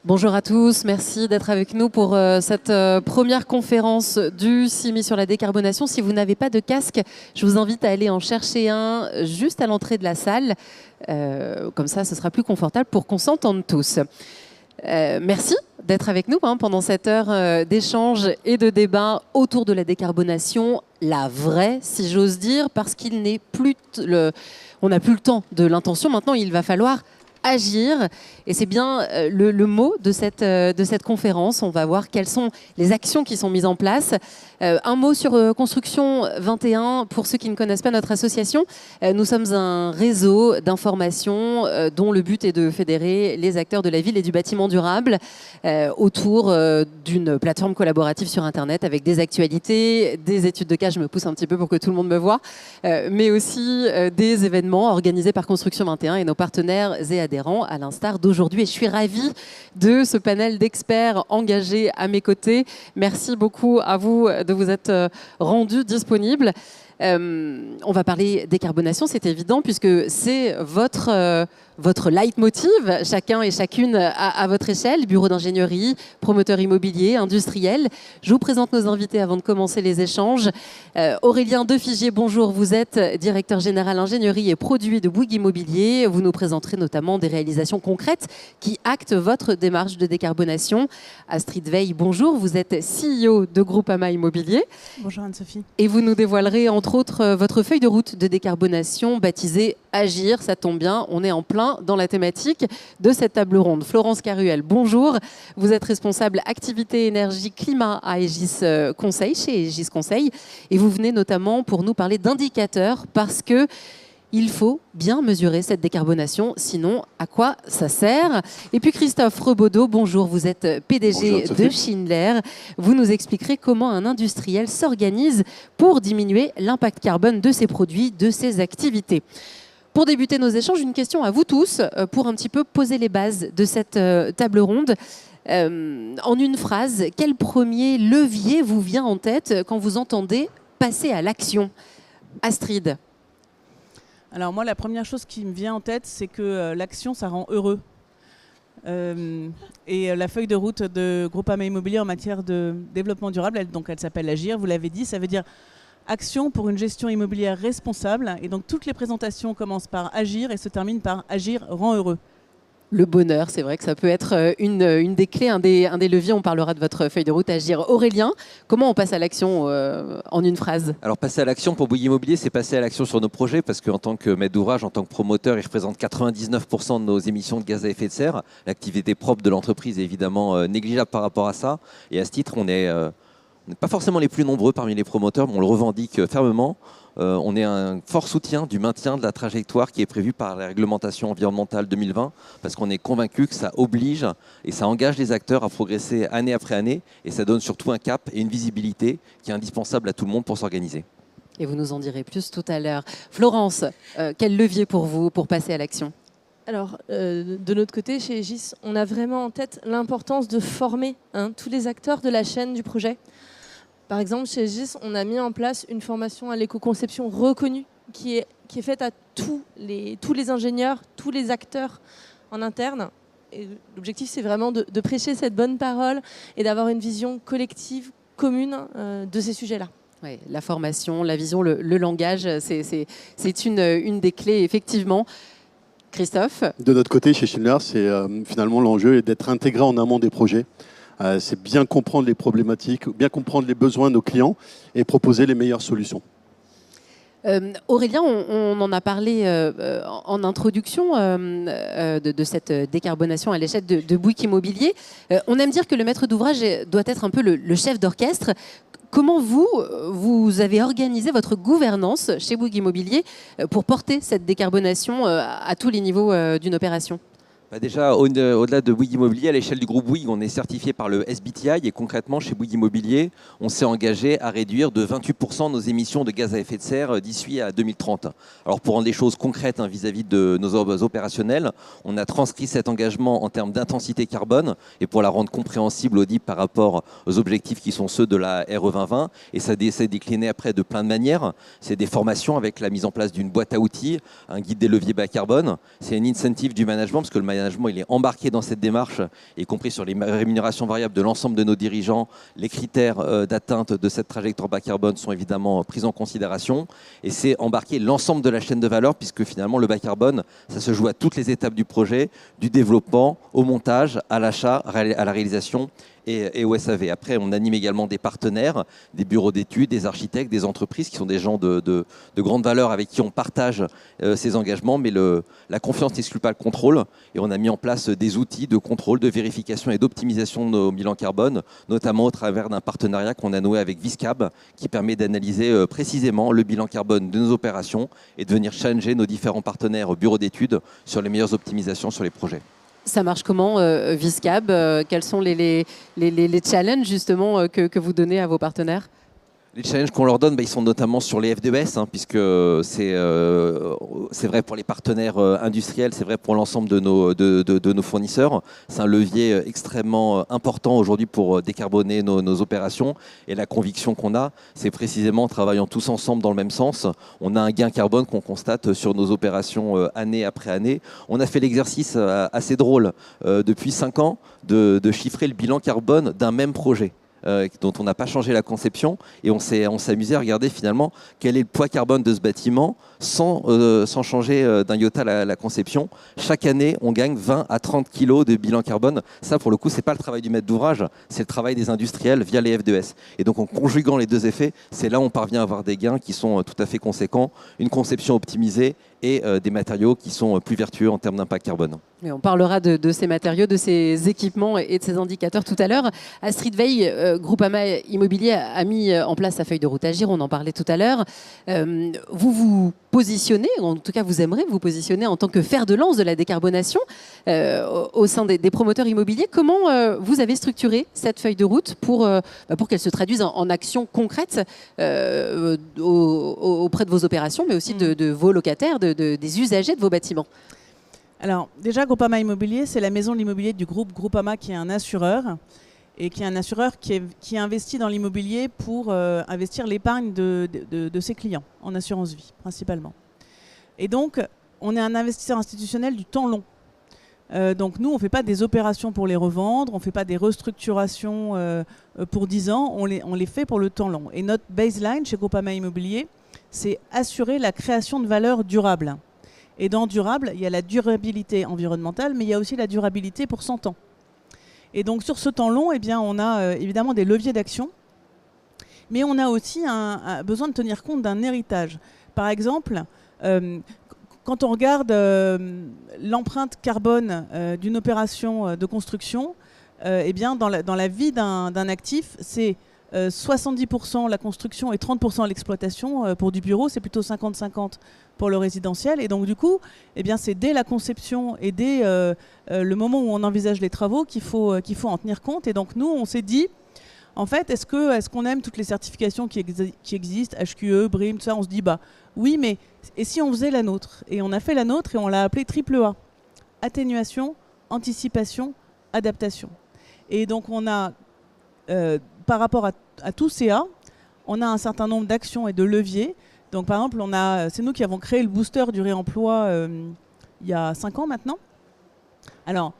Bonjour à tous, merci d'être avec nous pour cette première conférence du CIMI sur la décarbonation. Si vous n'avez pas de casque, je vous invite à aller en chercher un juste à l'entrée de la salle. Comme ça, ce sera plus confortable pour qu'on s'entende tous. Merci d'être avec nous pendant cette heure d'échange et de débat autour de la décarbonation, la vraie, si j'ose dire, parce qu'il n'est plus on n'a plus le temps de l'intention. Maintenant, il va falloir agir. Et c'est bien le mot de cette conférence. On va voir quelles sont les actions qui sont mises en place. Un mot sur Construction 21, pour ceux qui ne connaissent pas notre association. Nous sommes un réseau d'information dont le but est de fédérer les acteurs de la ville et du bâtiment durable autour d'une plateforme collaborative sur Internet avec des actualités, des études de cas, je me pousse un petit peu pour que tout le monde me voit, mais aussi des événements organisés par Construction 21 et nos partenaires et adhérents, à l'instar d'aujourd'hui. Et je suis ravie de ce panel d'experts engagés à mes côtés. Merci beaucoup à vous de vous être rendus disponibles. On va parler décarbonation, c'est évident, puisque c'est votre leitmotiv, chacun et chacune à votre échelle, bureau d'ingénierie, promoteur immobilier, industriel. Je vous présente nos invités avant de commencer les échanges. Aurélien Defigier, bonjour, vous êtes directeur général ingénierie et produits de Bouygues Immobilier. Vous nous présenterez notamment des réalisations concrètes qui actent votre démarche de décarbonation. Astrid Veil, bonjour, vous êtes CEO de Groupama Immobilier. Bonjour Anne-Sophie. Et vous nous dévoilerez entre autres votre feuille de route de décarbonation baptisée Agir. Ça tombe bien, on est en plein dans la thématique de cette table ronde. Florence Caruel, bonjour. Vous êtes responsable activité énergie climat à Aegis Conseil, chez Aegis Conseil. Et vous venez notamment pour nous parler d'indicateurs parce que il faut bien mesurer cette décarbonation, sinon à quoi ça sert? Et puis Christophe Rebaudot, bonjour, vous êtes PDG de Schindler. Vous nous expliquerez comment un industriel s'organise pour diminuer l'impact carbone de ses produits, de ses activités. Pour débuter nos échanges, une question à vous tous, pour un petit peu poser les bases de cette table ronde. En une phrase, quel premier levier vous vient en tête quand vous entendez passer à l'action? Astrid. Alors moi, la première chose qui me vient en tête, c'est que l'action, ça rend heureux. Et la feuille de route de Groupama Immobilier en matière de développement durable, elle s'appelle Agir, vous l'avez dit, ça veut dire action pour une gestion immobilière responsable. Et donc toutes les présentations commencent par Agir et se terminent par Agir rend heureux. Le bonheur, c'est vrai que ça peut être une des clés, un des leviers. On parlera de votre feuille de route Agir. Aurélien, comment on passe à l'action en une phrase? Alors passer à l'action pour Bouygues Immobilier, c'est passer à l'action sur nos projets parce qu'en tant que maître d'ouvrage, en tant que promoteur, il représente 99% de nos émissions de gaz à effet de serre. L'activité propre de l'entreprise est évidemment négligeable par rapport à ça. Et à ce titre, on n'est pas forcément les plus nombreux parmi les promoteurs, mais on le revendique fermement. On est un fort soutien du maintien de la trajectoire qui est prévue par la réglementation environnementale 2020 parce qu'on est convaincu que ça oblige et ça engage les acteurs à progresser année après année et ça donne surtout un cap et une visibilité qui est indispensable à tout le monde pour s'organiser. Et vous nous en direz plus tout à l'heure. Florence, quel levier pour vous pour passer à l'action? Alors, de notre côté, chez Aegis, on a vraiment en tête l'importance de former tous les acteurs de la chaîne du projet. Par exemple, chez Aegis, on a mis en place une formation à l'éco-conception reconnue qui est faite à tous les ingénieurs, tous les acteurs en interne. Et l'objectif, c'est vraiment de prêcher cette bonne parole et d'avoir une vision collective, commune de ces sujets-là. Oui, la formation, la vision, le langage, c'est une des clés, effectivement. Christophe? De notre côté, chez Schindler, c'est finalement l'enjeu est d'être intégré en amont des projets. C'est bien comprendre les problématiques, bien comprendre les besoins de nos clients et proposer les meilleures solutions. Aurélien, on en a parlé en introduction de cette décarbonation à l'échelle de Bouygues Immobilier. On aime dire que le maître d'ouvrage doit être un peu le chef d'orchestre. Comment vous avez organisé votre gouvernance chez Bouygues Immobilier pour porter cette décarbonation à tous les niveaux d'une opération ? Déjà, au-delà de Bouygues Immobilier, à l'échelle du groupe Bouygues, on est certifié par le SBTI et concrètement, chez Bouygues Immobilier, on s'est engagé à réduire de 28% nos émissions de gaz à effet de serre d'ici à 2030. Alors pour rendre les choses concrètes vis-à-vis de nos opérationnels, on a transcrit cet engagement en termes d'intensité carbone et pour la rendre compréhensible, audible par rapport aux objectifs qui sont ceux de la RE 2020. Et ça s'est décliné après de plein de manières. C'est des formations avec la mise en place d'une boîte à outils, un guide des leviers bas carbone. C'est une incentive du management parce que le management il est embarqué dans cette démarche, y compris sur les rémunérations variables de l'ensemble de nos dirigeants. Les critères d'atteinte de cette trajectoire bas carbone sont évidemment pris en considération. Et c'est embarquer l'ensemble de la chaîne de valeur, puisque finalement le bas carbone, ça se joue à toutes les étapes du projet, du développement, au montage, à l'achat, à la réalisation et au SAV. Après, on anime également des partenaires, des bureaux d'études, des architectes, des entreprises qui sont des gens de grande valeur avec qui on partage ces engagements, mais la confiance n'exclut pas le contrôle. Et on a mis en place des outils de contrôle, de vérification et d'optimisation de nos bilans carbone, notamment au travers d'un partenariat qu'on a noué avec Viscab, qui permet d'analyser précisément le bilan carbone de nos opérations et de venir challenger nos différents partenaires au bureau d'études sur les meilleures optimisations sur les projets. Ça marche comment, Viscab? Quels sont les challenges justement que vous donnez à vos partenaires? Les challenges qu'on leur donne, ils sont notamment sur les FDES, puisque c'est vrai pour les partenaires industriels, c'est vrai pour l'ensemble de nos fournisseurs. C'est un levier extrêmement important aujourd'hui pour décarboner nos opérations. Et la conviction qu'on a, c'est précisément en travaillant tous ensemble dans le même sens. On a un gain carbone qu'on constate sur nos opérations année après année. On a fait l'exercice assez drôle depuis 5 ans de chiffrer le bilan carbone d'un même projet. Dont on n'a pas changé la conception, et on s'est amusé à regarder finalement quel est le poids carbone de ce bâtiment sans changer d'un iota la conception. Chaque année, on gagne 20 à 30 kilos de bilan carbone. Ça, pour le coup, c'est pas le travail du maître d'ouvrage, c'est le travail des industriels via les FDES. Et donc, en conjuguant les deux effets, c'est là où on parvient à avoir des gains qui sont tout à fait conséquents, une conception optimisée et des matériaux qui sont plus vertueux en termes d'impact carbone. Et on parlera de ces matériaux, de ces équipements et de ces indicateurs tout à l'heure. Astrid Veil, Groupama Immobilier a mis en place sa feuille de route Agir, on en parlait tout à l'heure. Vous vous positionnez, en tout cas vous aimeriez vous positionner en tant que fer de lance de la décarbonation au sein des promoteurs immobiliers. Comment vous avez structuré cette feuille de route pour qu'elle se traduise en actions concrètes auprès de vos opérations, mais aussi de vos locataires, des usagers de vos bâtiments? Alors, déjà, Groupama Immobilier, c'est la maison de l'immobilier du groupe Groupama, qui est un assureur, et qui est un assureur qui investit dans l'immobilier pour investir l'épargne de ses clients, en assurance vie, principalement. Et donc, on est un investisseur institutionnel du temps long. Donc nous, on ne fait pas des opérations pour les revendre, on ne fait pas des restructurations pour 10 ans, on les fait pour le temps long. Et notre baseline chez Groupama Immobilier, c'est assurer la création de valeur durable. Et dans durable, il y a la durabilité environnementale, mais il y a aussi la durabilité pour 100 ans. Et donc sur ce temps long, eh bien, on a évidemment des leviers d'action, mais on a aussi besoin de tenir compte d'un héritage. Par exemple, quand on regarde l'empreinte carbone d'une opération de construction, eh bien, dans la vie d'un actif, c'est 70% la construction et 30% l'exploitation. Pour du bureau, c'est plutôt 50-50 pour le résidentiel. Et donc, du coup, eh bien, c'est dès la conception et dès le moment où on envisage les travaux qu'il faut en tenir compte. Et donc, nous, on s'est dit, en fait, est-ce qu'on aime toutes les certifications qui existent, HQE, BREEAM, tout ça? On se dit, bah oui, mais et si on faisait la nôtre? Et on a fait la nôtre et on l'a appelée AAA. Atténuation, anticipation, adaptation. Et donc, on a, par rapport à tous ces A, on a un certain nombre d'actions et de leviers. Donc, par exemple, c'est nous qui avons créé le booster du réemploi il y a 5 ans maintenant. Alors,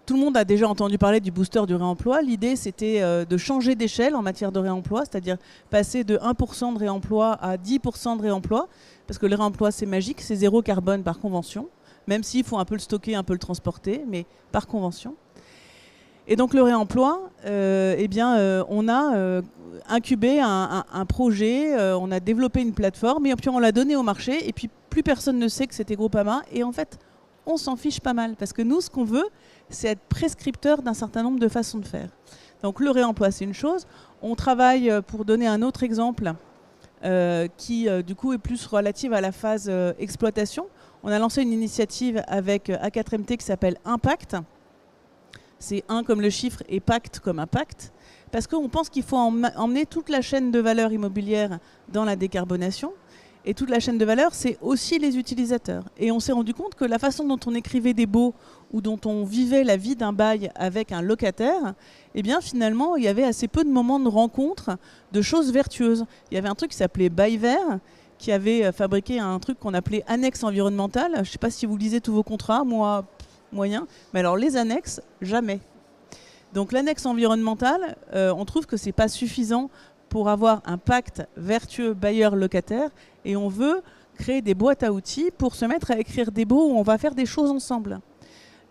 tout le monde a déjà entendu parler du booster du réemploi. L'idée, c'était de changer d'échelle en matière de réemploi, c'est-à-dire passer de 1% de réemploi à 10% de réemploi, parce que le réemploi, c'est magique, c'est 0 carbone par convention, même s'il faut un peu le stocker, un peu le transporter, mais par convention. Et donc le réemploi, on a incubé un projet, on a développé une plateforme, et puis on l'a donné au marché, et puis plus personne ne sait que c'était Groupama, et en fait, on s'en fiche pas mal, parce que nous, ce qu'on veut, c'est être prescripteur d'un certain nombre de façons de faire. Donc le réemploi, c'est une chose. On travaille, pour donner un autre exemple, qui du coup est plus relative à la phase exploitation. On a lancé une initiative avec A4MT qui s'appelle Impact. C'est 1 comme le chiffre et pacte comme impact, parce qu'on pense qu'il faut emmener toute la chaîne de valeur immobilière dans la décarbonation. Et toute la chaîne de valeur, c'est aussi les utilisateurs. Et on s'est rendu compte que la façon dont on écrivait des baux ou dont on vivait la vie d'un bail avec un locataire, eh bien finalement, il y avait assez peu de moments de rencontre de choses vertueuses. Il y avait un truc qui s'appelait Bail Vert, qui avait fabriqué un truc qu'on appelait annexe environnementale. Je ne sais pas si vous lisez tous vos contrats. Moi, moyen. Mais alors les annexes, jamais. Donc l'annexe environnementale, on trouve que ce n'est pas suffisant pour avoir un pacte vertueux bailleur-locataire, et on veut créer des boîtes à outils pour se mettre à écrire des baux où on va faire des choses ensemble.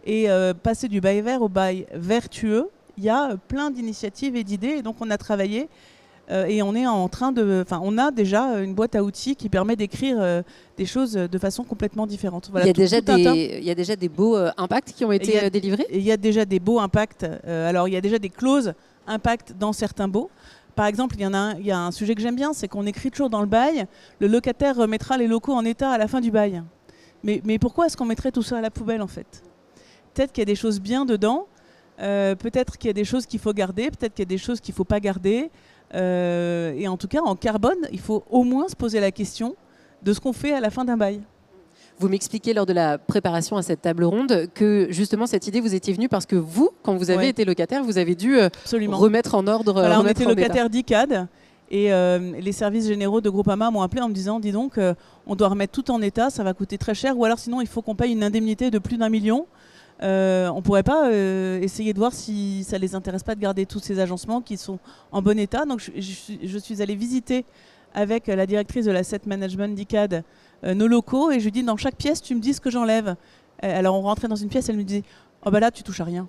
Et passer du bail vert au bail vertueux, il y a plein d'initiatives et d'idées, et donc on a travaillé et on est en train de... Enfin, on a déjà une boîte à outils qui permet d'écrire des choses de façon complètement différente. Voilà, il y a déjà des beaux impacts qui ont été délivrés. Il y a déjà des beaux impacts. Alors, il y a déjà des clauses impact dans certains baux. Par exemple, il y a un sujet que j'aime bien, c'est qu'on écrit toujours dans le bail, le locataire remettra les locaux en état à la fin du bail. Mais pourquoi est-ce qu'on mettrait tout ça à la poubelle, en fait? Peut-être qu'il y a des choses bien dedans, peut-être qu'il y a des choses qu'il faut garder, peut-être qu'il y a des choses qu'il ne faut pas garder. Et en tout cas, en carbone, il faut au moins se poser la question de ce qu'on fait à la fin d'un bail. Vous m'expliquez lors de la préparation à cette table ronde que justement cette idée vous étiez venue parce que vous, quand vous avez été locataire, vous avez dû remettre en ordre. Voilà, on était locataire d'ICAD et les services généraux de Groupama m'ont appelé en me disant, dis donc, on doit remettre tout en état, ça va coûter très cher, ou alors sinon il faut qu'on paye une indemnité de plus d'1 million. On ne pourrait pas essayer de voir si ça ne les intéresse pas de garder tous ces agencements qui sont en bon état. Donc je suis allée visiter avec la directrice de l'asset management d'ICAD nos locaux et je lui dis dans chaque pièce tu me dis ce que j'enlève. Alors on rentrait dans une pièce, elle me disait oh bah là tu touches à rien.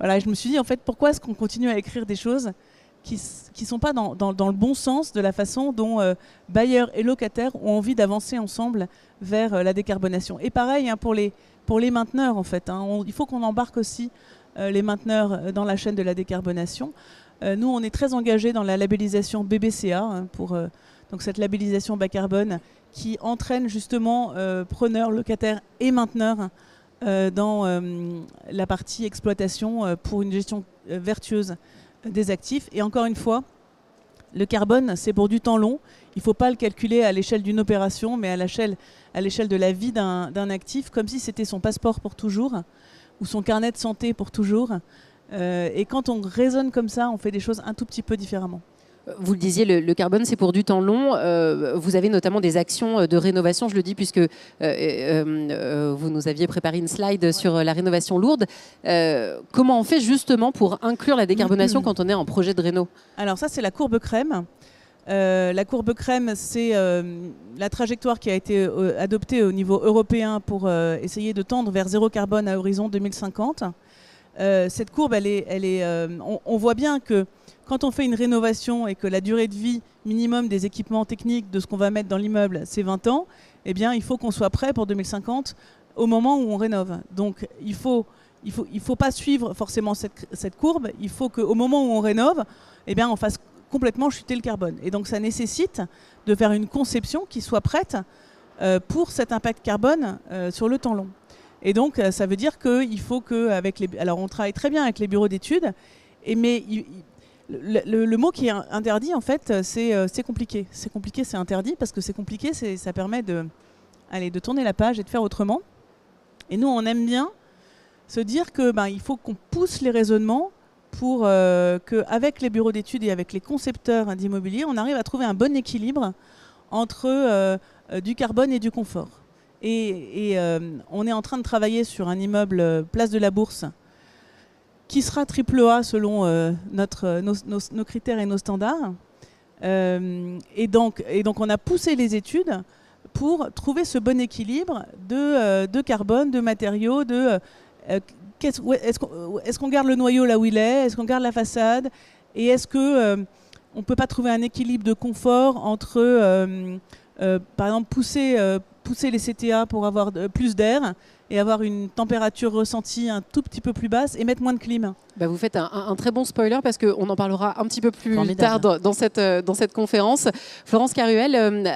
Voilà, et je me suis dit en fait pourquoi est-ce qu'on continue à écrire des choses qui sont pas dans le bon sens de la façon dont bailleurs et locataires ont envie d'avancer ensemble vers la décarbonation. Et pareil pour les mainteneurs en fait. Il faut qu'on embarque aussi les mainteneurs dans la chaîne de la décarbonation. Nous on est très engagés dans la labellisation BBCA pour donc cette labellisation bas carbone qui entraîne justement preneurs, locataires et mainteneurs dans la partie exploitation pour une gestion vertueuse des actifs. Et encore une fois, le carbone, c'est pour du temps long. Il ne faut pas le calculer à l'échelle d'une opération, mais à l'échelle de la vie d'un actif, comme si c'était son passeport pour toujours ou son carnet de santé pour toujours. Et quand on raisonne comme ça, on fait des choses un tout petit peu différemment. Vous le disiez, le carbone, c'est pour du temps long. Vous avez notamment des actions de rénovation, je le dis, puisque vous nous aviez préparé une slide sur la rénovation lourde. Comment on fait justement pour inclure la décarbonation quand on est en projet de réno? Alors ça, c'est la courbe crème. La courbe crème, c'est la trajectoire qui a été adoptée au niveau européen pour essayer de tendre vers zéro carbone à horizon 2050. Cette courbe, on voit bien que quand on fait une rénovation et que la durée de vie minimum des équipements techniques de ce qu'on va mettre dans l'immeuble, c'est 20 ans, eh bien, il faut qu'on soit prêt pour 2050 au moment où on rénove. Donc, il faut pas suivre forcément cette courbe. Il faut qu'au moment où on rénove, eh bien, on fasse complètement chuter le carbone. Et donc, ça nécessite de faire une conception qui soit prête pour cet impact carbone sur le temps long. Et donc, ça veut dire qu'il faut alors, on travaille très bien avec les bureaux d'études, mais le mot qui est interdit, en fait, c'est compliqué. C'est compliqué, c'est interdit, parce que c'est compliqué, ça permet de tourner la page et de faire autrement. Et nous, on aime bien se dire qu'il faut qu'on pousse les raisonnements pour qu'avec les bureaux d'études et avec les concepteurs d'immobilier, on arrive à trouver un bon équilibre entre du carbone et du confort. Et on est en train de travailler sur un immeuble Place de la Bourse qui sera AAA selon nos critères et nos standards. Et donc on a poussé les études pour trouver ce bon équilibre de carbone, de matériaux, est-ce qu'on garde le noyau là où il est, est-ce qu'on garde la façade, et est-ce qu'on ne peut pas trouver un équilibre de confort entre, par exemple, pousser les CTA pour avoir plus d'air et avoir une température ressentie un tout petit peu plus basse et mettre moins de clim. Bah vous faites un très bon spoiler parce qu'on en parlera un petit peu plus tard dans cette conférence. Florence Caruel,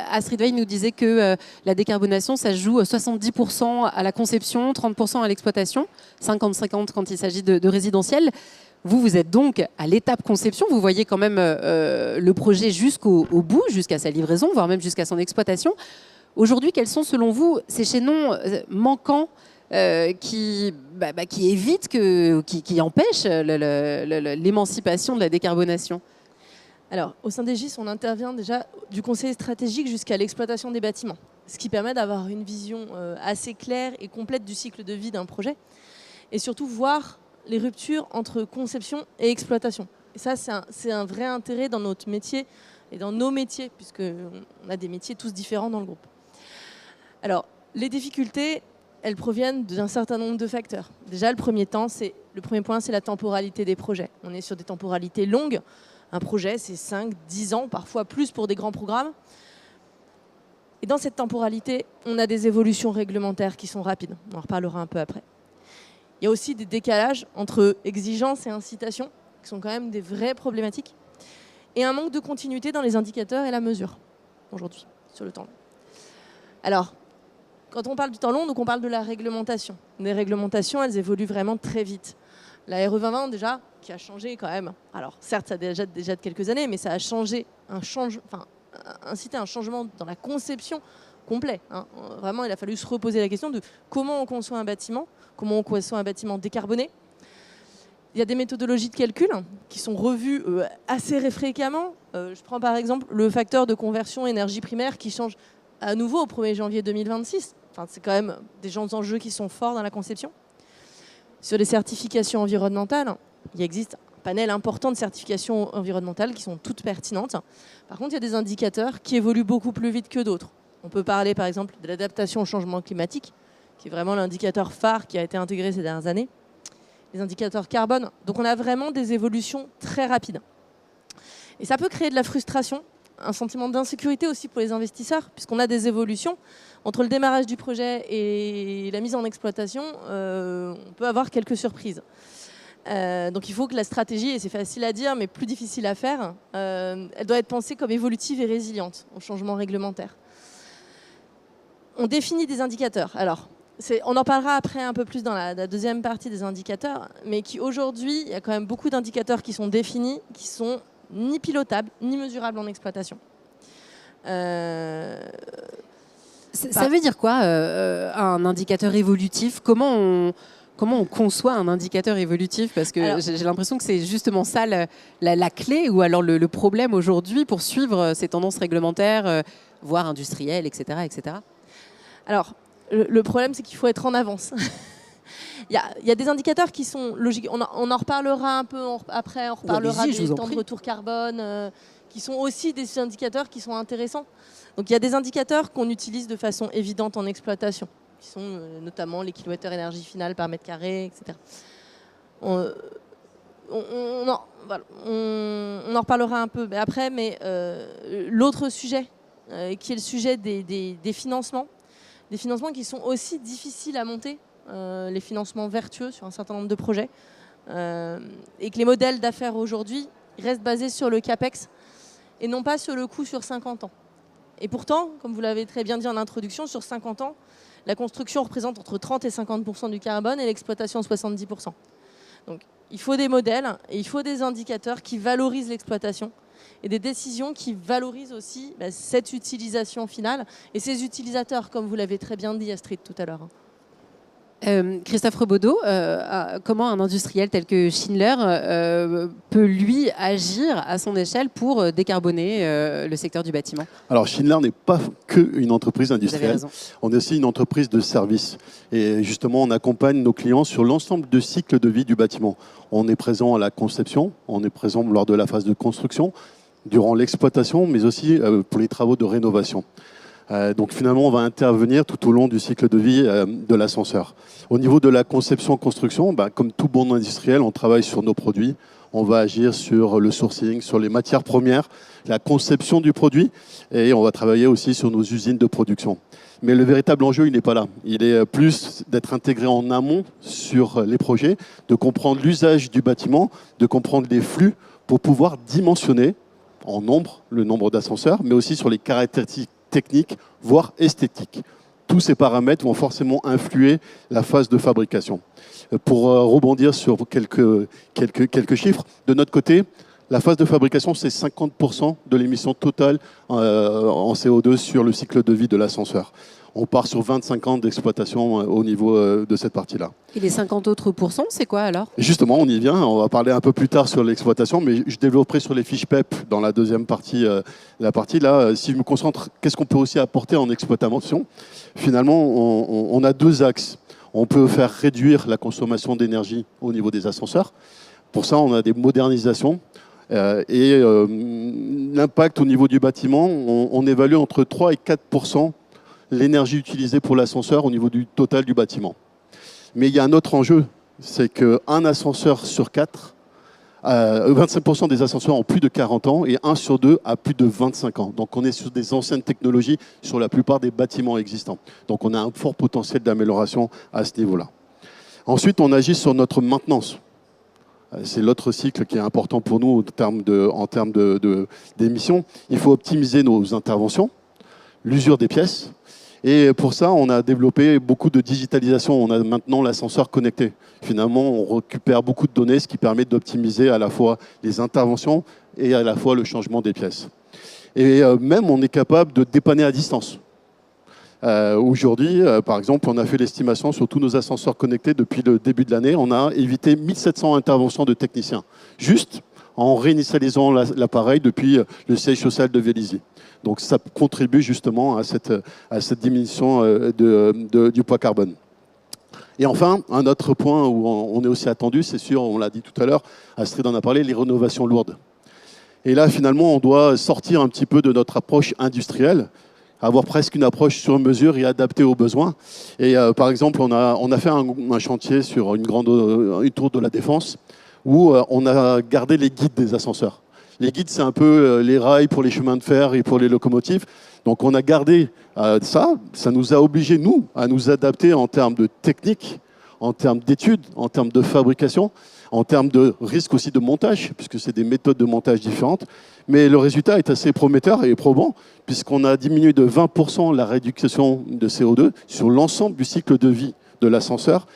Astrid Veil nous disait que la décarbonation, ça joue 70% à la conception, 30% à l'exploitation, 50-50 quand il s'agit de résidentiel. Vous êtes donc à l'étape conception, vous voyez quand même le projet jusqu'au bout, jusqu'à sa livraison, voire même jusqu'à son exploitation. Aujourd'hui, quels sont selon vous ces chaînons manquants qui évitent, qui empêchent l'émancipation de la décarbonation? Alors, au sein des GIS, on intervient déjà du conseil stratégique jusqu'à l'exploitation des bâtiments. ce qui permet d'avoir une vision assez claire et complète du cycle de vie d'un projet, et surtout voir les ruptures entre conception et exploitation. Et ça, c'est un vrai intérêt dans notre métier et dans nos métiers, puisqu'on a des métiers tous différents dans le groupe. Alors, les difficultés, elles proviennent d'un certain nombre de facteurs. Déjà, le premier point, c'est la temporalité des projets. On est sur des temporalités longues. Un projet, c'est 5, 10 ans, parfois plus pour des grands programmes. Et dans cette temporalité, on a des évolutions réglementaires qui sont rapides. On en reparlera un peu après. Il y a aussi des décalages entre exigences et incitations, qui sont quand même des vraies problématiques. Et un manque de continuité dans les indicateurs et la mesure, aujourd'hui, sur le temps long. Alors, quand on parle du temps long, donc on parle de la réglementation. Les réglementations, elles évoluent vraiment très vite. La RE 2020, déjà, qui a changé quand même. Alors, certes, ça a déjà de quelques années, mais ça a changé, incité un changement dans la conception complet. Vraiment, il a fallu se reposer la question de comment on conçoit un bâtiment, comment on conçoit un bâtiment décarboné. Il y a des méthodologies de calcul qui sont revues assez fréquemment. Je prends par exemple le facteur de conversion énergie primaire qui change à nouveau au 1er janvier 2026. Enfin, c'est quand même des enjeux qui sont forts dans la conception. Sur les certifications environnementales, il existe un panel important de certifications environnementales qui sont toutes pertinentes. Par contre, il y a des indicateurs qui évoluent beaucoup plus vite que d'autres. On peut parler par exemple de l'adaptation au changement climatique, qui est vraiment l'indicateur phare qui a été intégré ces dernières années. Les indicateurs carbone. Donc on a vraiment des évolutions très rapides. Et ça peut créer de la frustration, un sentiment d'insécurité aussi pour les investisseurs, puisqu'on a des évolutions. Entre le démarrage du projet et la mise en exploitation, on peut avoir quelques surprises. Donc il faut que la stratégie, et c'est facile à dire, mais plus difficile à faire, elle doit être pensée comme évolutive et résiliente au changement réglementaire. On définit des indicateurs. Alors, on en parlera après un peu plus dans la deuxième partie des indicateurs, mais qui aujourd'hui, il y a quand même beaucoup d'indicateurs qui sont définis, qui sont ni pilotables, ni mesurables en exploitation. Ça veut dire quoi, un indicateur évolutif ? Comment on conçoit un indicateur évolutif ? Parce que j'ai l'impression que c'est justement ça la clé, ou alors le problème aujourd'hui pour suivre ces tendances réglementaires, voire industrielles, etc. etc. Alors, le problème, c'est qu'il faut être en avance. Il y a des indicateurs qui sont logiques. On en reparlera un peu après. On reparlera des temps de retour carbone, qui sont aussi des indicateurs qui sont intéressants. Donc, il y a des indicateurs qu'on utilise de façon évidente en exploitation, qui sont notamment les kilowattheures énergie finale par mètre carré, etc. On en reparlera un peu après, mais l'autre sujet, qui est le sujet des financements, des financements qui sont aussi difficiles à monter, les financements vertueux sur un certain nombre de projets, et que les modèles d'affaires aujourd'hui restent basés sur le CAPEX et non pas sur le coût sur 50 ans. Et pourtant, comme vous l'avez très bien dit en introduction, sur 50 ans, la construction représente entre 30 et 50% du carbone et l'exploitation 70%. Donc il faut des modèles et il faut des indicateurs qui valorisent l'exploitation et des décisions qui valorisent aussi cette utilisation finale et ces utilisateurs, comme vous l'avez très bien dit Astrid tout à l'heure. Christophe Rebaudot, comment un industriel tel que Schindler peut lui agir à son échelle pour décarboner le secteur du bâtiment ? Alors Schindler n'est pas qu'une entreprise industrielle, on est aussi une entreprise de service. Et justement, on accompagne nos clients sur l'ensemble du cycle de vie du bâtiment. On est présent à la conception, on est présent lors de la phase de construction, durant l'exploitation, mais aussi pour les travaux de rénovation. Donc finalement, on va intervenir tout au long du cycle de vie de l'ascenseur. Au niveau de la conception-construction, comme tout bon industriel, on travaille sur nos produits. On va agir sur le sourcing, sur les matières premières, la conception du produit, et on va travailler aussi sur nos usines de production. Mais le véritable enjeu, il n'est pas là. Il est plus d'être intégré en amont sur les projets, de comprendre l'usage du bâtiment, de comprendre les flux pour pouvoir dimensionner en nombre, le nombre d'ascenseurs, mais aussi sur les caractéristiques techniques, voire esthétiques. Tous ces paramètres vont forcément influer la phase de fabrication. Pour rebondir sur quelques chiffres, de notre côté, la phase de fabrication, c'est 50% de l'émission totale en CO2 sur le cycle de vie de l'ascenseur. On part sur 25 ans d'exploitation au niveau de cette partie-là. Et les 50 autres pourcents, c'est quoi alors? Et justement, on y vient. On va parler un peu plus tard sur l'exploitation, mais je développerai sur les fiches PEP dans la deuxième partie. La partie là, si je me concentre, qu'est-ce qu'on peut aussi apporter en exploitation? Finalement, on a deux axes. On peut faire réduire la consommation d'énergie au niveau des ascenseurs. Pour ça, on a des modernisations. L'impact au niveau du bâtiment, on évalue entre 3 et 4% l'énergie utilisée pour l'ascenseur au niveau du total du bâtiment. Mais il y a un autre enjeu, c'est qu'un ascenseur sur 4, 25% des ascenseurs ont plus de 40 ans et 1 sur 2 a plus de 25 ans. Donc on est sur des anciennes technologies sur la plupart des bâtiments existants. Donc on a un fort potentiel d'amélioration à ce niveau-là. Ensuite, on agit sur notre maintenance. C'est l'autre cycle qui est important pour nous en termes d'émissions. Il faut optimiser nos interventions, l'usure des pièces. Et pour ça, on a développé beaucoup de digitalisation. On a maintenant l'ascenseur connecté. Finalement, on récupère beaucoup de données, ce qui permet d'optimiser à la fois les interventions et à la fois le changement des pièces. Et même, on est capable de dépanner à distance. Aujourd'hui, par exemple, on a fait l'estimation sur tous nos ascenseurs connectés depuis le début de l'année. On a évité 1700 interventions de techniciens, juste en réinitialisant l'appareil depuis le siège social de Vélizy. Donc ça contribue justement à cette diminution du poids carbone. Et enfin, un autre point où on est aussi attendu, c'est sûr, on l'a dit tout à l'heure, Astrid en a parlé, les rénovations lourdes. Et là, finalement, on doit sortir un petit peu de notre approche industrielle, avoir presque une approche sur mesure et adaptée aux besoins. Et par exemple, on a fait un chantier sur une tour de la Défense où on a gardé les guides des ascenseurs. Les guides, c'est un peu les rails pour les chemins de fer et pour les locomotives. Donc on a gardé ça. Ça nous a obligés, nous, à nous adapter en termes de technique, en termes d'études, en termes de fabrication, en termes de risque aussi de montage, puisque c'est des méthodes de montage différentes. Mais le résultat est assez prometteur et probant, puisqu'on a diminué de 20% la réduction de CO2 sur l'ensemble du cycle de vie de l'ascenseur.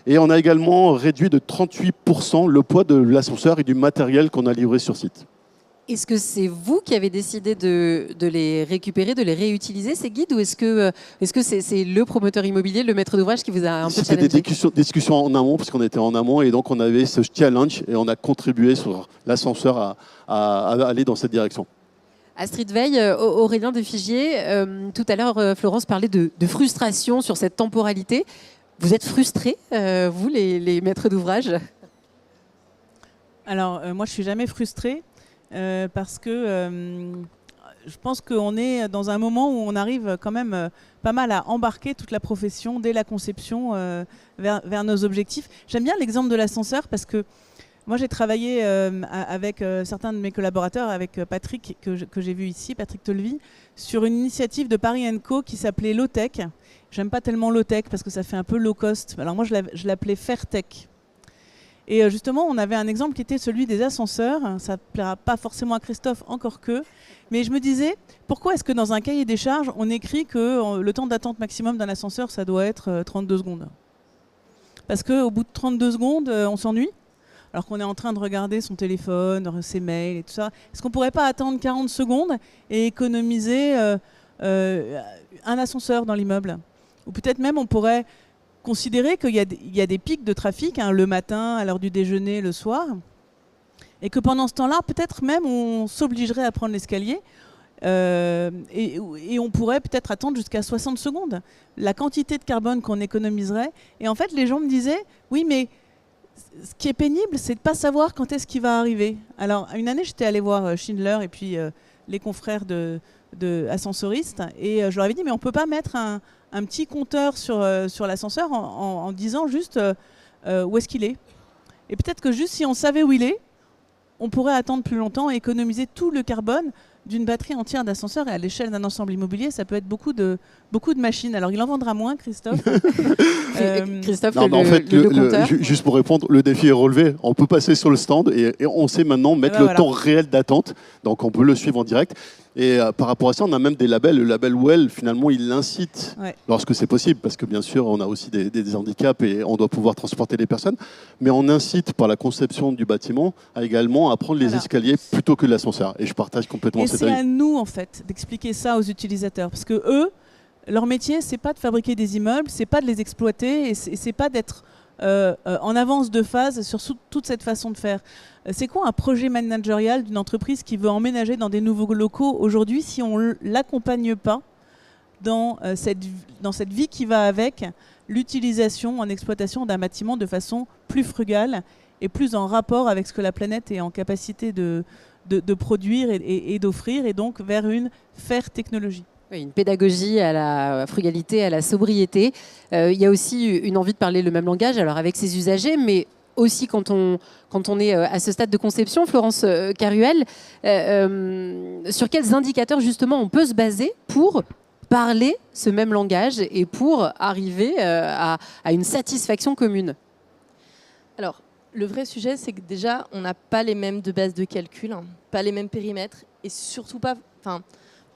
Et on a également réduit de 38% le poids de l'ascenseur et du matériel qu'on a livré sur site. Est-ce que c'est vous qui avez décidé de les récupérer, de les réutiliser, ces guides, ou est-ce que c'est le promoteur immobilier, le maître d'ouvrage qui vous a un peu challengé? C'était des discussions en amont, parce qu'on était en amont, et donc on avait ce challenge, et on a contribué sur l'ascenseur à aller dans cette direction. Astrid Veil, Aurélien de Figier, tout à l'heure, Florence parlait de frustration sur cette temporalité. Vous êtes frustrés, vous, les maîtres d'ouvrage? Alors, moi, je ne suis jamais frustrée. Parce que je pense qu'on est dans un moment où on arrive quand même pas mal à embarquer toute la profession dès la conception vers nos objectifs. J'aime bien l'exemple de l'ascenseur parce que moi j'ai travaillé avec certains de mes collaborateurs, avec Patrick que j'ai vu ici, Patrick Tolvy, sur une initiative de Paris & Co qui s'appelait Low Tech. J'aime pas tellement Low Tech parce que ça fait un peu low cost. Alors moi je l'appelais Fair Tech. Et justement, on avait un exemple qui était celui des ascenseurs. Ça ne plaira pas forcément à Christophe, encore que. Mais je me disais, pourquoi est-ce que dans un cahier des charges, on écrit que le temps d'attente maximum d'un ascenseur, ça doit être 32 secondes? Parce qu'au bout de 32 secondes, on s'ennuie, alors qu'on est en train de regarder son téléphone, ses mails et tout ça. Est-ce qu'on ne pourrait pas attendre 40 secondes et économiser un ascenseur dans l'immeuble? Ou peut-être même, on pourrait considérer qu'il y a des pics de trafic, le matin, à l'heure du déjeuner, le soir, et que pendant ce temps-là, peut-être même on s'obligerait à prendre l'escalier et on pourrait peut-être attendre jusqu'à 60 secondes. La quantité de carbone qu'on économiserait. Et en fait, les gens me disaient, oui, mais ce qui est pénible, c'est de ne pas savoir quand est-ce qu'il va arriver. Alors, une année, j'étais allée voir Schindler et puis les confrères de ascensoristes, et je leur avais dit, mais on ne peut pas mettre un petit compteur sur l'ascenseur en disant juste où est-ce qu'il est. Et peut-être que juste si on savait où il est, on pourrait attendre plus longtemps et économiser tout le carbone d'une batterie entière d'ascenseurs. Et à l'échelle d'un ensemble immobilier, ça peut être beaucoup de machines. Alors il en vendra moins, Christophe. Christophe, non, mais en fait, juste pour répondre, le défi est relevé. On peut passer sur le stand et on sait maintenant mettre le temps réel d'attente. Donc on peut le suivre en direct. Et par rapport à ça, on a même des labels. Le label Well, finalement, il l'incite lorsque c'est possible, parce que bien sûr, on a aussi des handicaps et on doit pouvoir transporter les personnes. Mais on incite par la conception du bâtiment à également à prendre les escaliers plutôt que l'ascenseur. Et je partage complètement cet avis. Et c'est à nous, en fait, d'expliquer ça aux utilisateurs. Parce que eux, leur métier, c'est pas de fabriquer des immeubles, c'est pas de les exploiter, et c'est pas d'être en avance de phase sur toute cette façon de faire. C'est quoi un projet managérial d'une entreprise qui veut emménager dans des nouveaux locaux aujourd'hui si on ne l'accompagne pas dans cette vie qui va avec l'utilisation en exploitation d'un bâtiment de façon plus frugale et plus en rapport avec ce que la planète est en capacité de produire et d'offrir, et donc vers une faire technologie. Oui, une pédagogie à la frugalité, à la sobriété. Il y a aussi une envie de parler le même langage, alors avec ses usagers, mais aussi quand on est à ce stade de conception. Florence Caruel, sur quels indicateurs justement on peut se baser pour parler ce même langage et pour arriver à une satisfaction commune? Alors, le vrai sujet, c'est que déjà, on n'a pas les mêmes de base de calcul, hein, pas les mêmes périmètres, et surtout pas,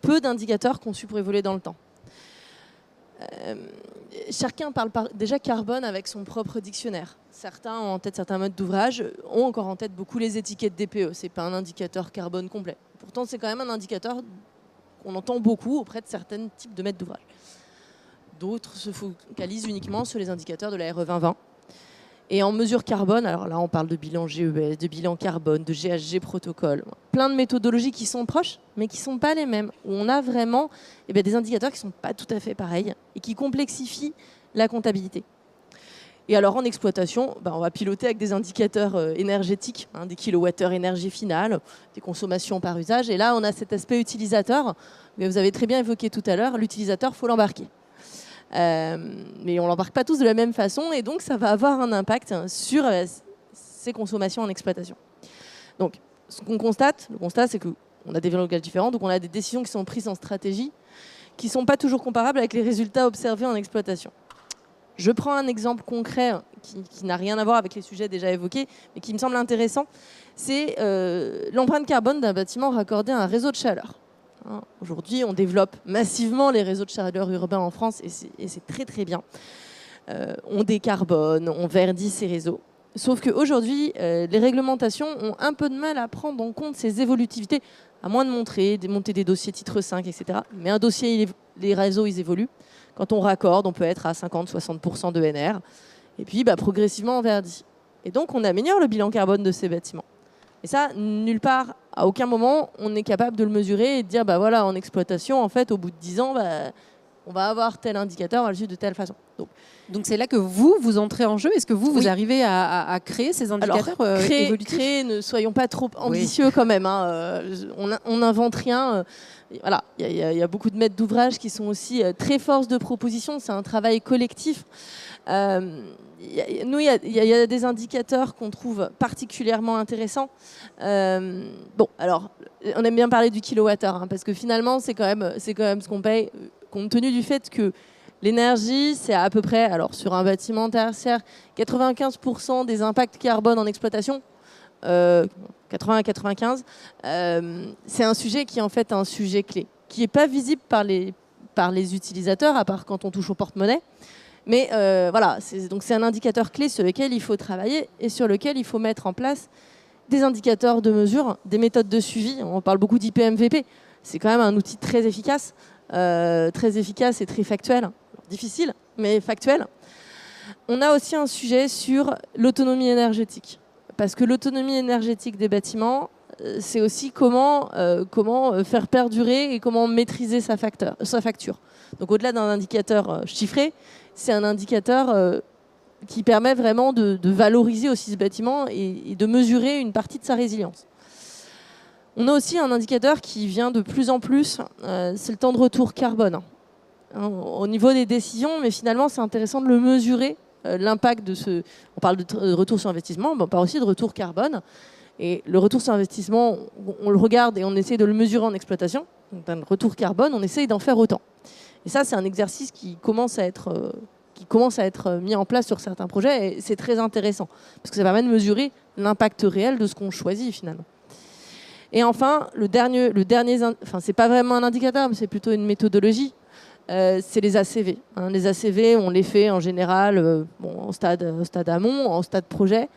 peu d'indicateurs conçus pour évoluer dans le temps. Chacun parle déjà carbone avec son propre dictionnaire. Certains ont en tête certains modes d'ouvrage, ont encore en tête beaucoup les étiquettes DPE. C'est pas un indicateur carbone complet. Pourtant, c'est quand même un indicateur qu'on entend beaucoup auprès de certains types de maîtres d'ouvrage. D'autres se focalisent uniquement sur les indicateurs de la RE 2020. Et en mesure carbone, alors là on parle de bilan GES, de bilan carbone, de GHG protocole, plein de méthodologies qui sont proches, mais qui ne sont pas les mêmes, où on a vraiment des indicateurs qui ne sont pas tout à fait pareils et qui complexifient la comptabilité. Et alors en exploitation, on va piloter avec des indicateurs énergétiques, des kilowattheures énergie finale, des consommations par usage, et là on a cet aspect utilisateur, mais vous avez très bien évoqué tout à l'heure, l'utilisateur, il faut l'embarquer. Mais on ne l'embarque pas tous de la même façon, et donc ça va avoir un impact sur ces consommations en exploitation. Donc, ce qu'on constate, le constat, c'est qu'on a des langages différents, donc on a des décisions qui sont prises en stratégie, qui ne sont pas toujours comparables avec les résultats observés en exploitation. Je prends un exemple concret qui n'a rien à voir avec les sujets déjà évoqués, mais qui me semble intéressant, c'est l'empreinte carbone d'un bâtiment raccordé à un réseau de chaleur. Aujourd'hui, on développe massivement les réseaux de chaleur urbains en France, et c'est très très bien. On décarbone, on verdit ces réseaux. Sauf qu'aujourd'hui, les réglementations ont un peu de mal à prendre en compte ces évolutivités, à moins de monter des dossiers titre 5, etc. Mais un dossier, les réseaux, ils évoluent. Quand on raccorde, on peut être à 50-60% de NR. Et puis, progressivement, on verdit. Et donc, on améliore le bilan carbone de ces bâtiments. Et ça, nulle part, à aucun moment, on est capable de le mesurer et de dire, voilà, en exploitation, en fait, au bout de 10 ans, on va avoir tel indicateur, on va le suivre de telle façon. Donc c'est là que vous entrez en jeu. Est-ce que vous arrivez à créer ces indicateurs évolutifs ? Créer, ne soyons pas trop ambitieux quand même. On n'invente rien. Voilà, il y a beaucoup de maîtres d'ouvrage qui sont aussi très force de proposition. C'est un travail collectif. Nous, il y a des indicateurs qu'on trouve particulièrement intéressants. Alors, on aime bien parler du kilowattheure, parce que finalement, c'est quand même ce qu'on paye, compte tenu du fait que l'énergie, c'est à peu près, alors sur un bâtiment tertiaire, 95% des impacts carbone en exploitation, 80-95, c'est un sujet qui est en fait un sujet clé, qui n'est pas visible par les utilisateurs, à part quand on touche au porte-monnaie. Mais voilà, c'est un indicateur clé sur lequel il faut travailler et sur lequel il faut mettre en place des indicateurs de mesure, des méthodes de suivi. On parle beaucoup d'IPMVP. C'est quand même un outil très efficace et très factuel. Difficile, mais factuel. On a aussi un sujet sur l'autonomie énergétique. Parce que l'autonomie énergétique des bâtiments, c'est aussi comment faire perdurer et comment maîtriser sa facture. Donc au-delà d'un indicateur chiffré, c'est un indicateur qui permet vraiment de valoriser aussi ce bâtiment et de mesurer une partie de sa résilience. On a aussi un indicateur qui vient de plus en plus, c'est le temps de retour carbone. Au niveau des décisions, mais finalement c'est intéressant de le mesurer, l'impact de ce... On parle de retour sur investissement, mais on parle aussi de retour carbone. Et le retour sur investissement, on le regarde et on essaie de le mesurer en exploitation. Donc un retour carbone, on essaye d'en faire autant. Et ça, c'est un exercice qui commence à être mis en place sur certains projets, et c'est très intéressant, parce que ça permet de mesurer l'impact réel de ce qu'on choisit finalement. Et enfin, le dernier, c'est pas vraiment un indicateur, mais c'est plutôt une méthodologie, c'est les ACV. Les ACV, on les fait en général au stade amont, en stade projet,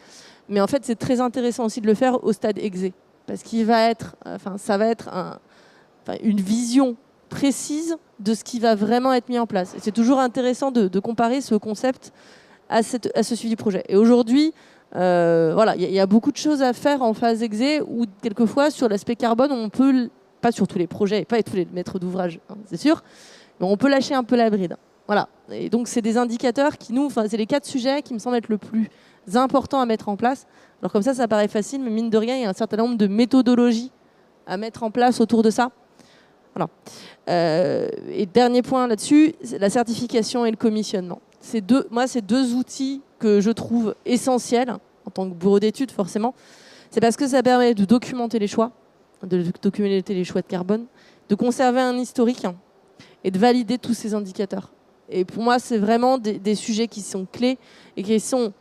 mais en fait, c'est très intéressant aussi de le faire au stade exé, parce qu'il va être, ça va être une vision précise de ce qui va vraiment être mis en place. Et c'est toujours intéressant de comparer ce concept à ce suivi projet. Et aujourd'hui, voilà, il y a beaucoup de choses à faire en phase exé où quelquefois sur l'aspect carbone, on peut, pas sur tous les projets, pas tous les maîtres d'ouvrage, hein, c'est sûr, mais on peut lâcher un peu la bride. Voilà. Et donc c'est des indicateurs qui c'est les 4 sujets qui me semblent être le plus important à mettre en place. Alors comme ça paraît facile, mais mine de rien, il y a un certain nombre de méthodologies à mettre en place autour de ça. Voilà. Et dernier point là-dessus, c'est la certification et le commissionnement. C'est deux outils que je trouve essentiels en tant que bureau d'études, forcément. C'est parce que ça permet de documenter les choix, de carbone, de conserver un historique et de valider tous ces indicateurs. Et pour moi, c'est vraiment des sujets qui sont clés et qui sont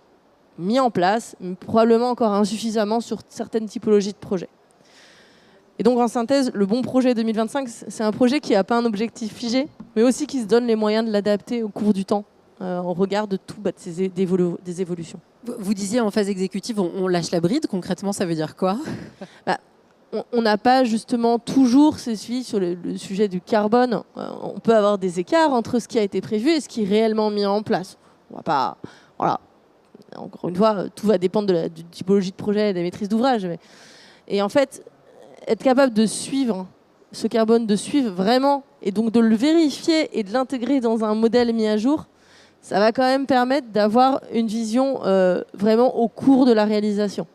mis en place, mais probablement encore insuffisamment sur certaines typologies de projets. Et donc, en synthèse, le bon projet 2025, c'est un projet qui n'a pas un objectif figé, mais aussi qui se donne les moyens de l'adapter au cours du temps, en regard de tout des évolutions. Vous disiez en phase exécutive, on lâche la bride. Concrètement, ça veut dire quoi? On n'a pas justement toujours ces suivis sur le sujet du carbone. On peut avoir des écarts entre ce qui a été prévu et ce qui est réellement mis en place. On va pas, voilà. Encore une fois, tout va dépendre de la typologie de projet et des maîtrises d'ouvrage. Et en fait, être capable de suivre ce carbone, de suivre vraiment, et donc de le vérifier et de l'intégrer dans un modèle mis à jour, ça va quand même permettre d'avoir une vision vraiment au cours de la réalisation.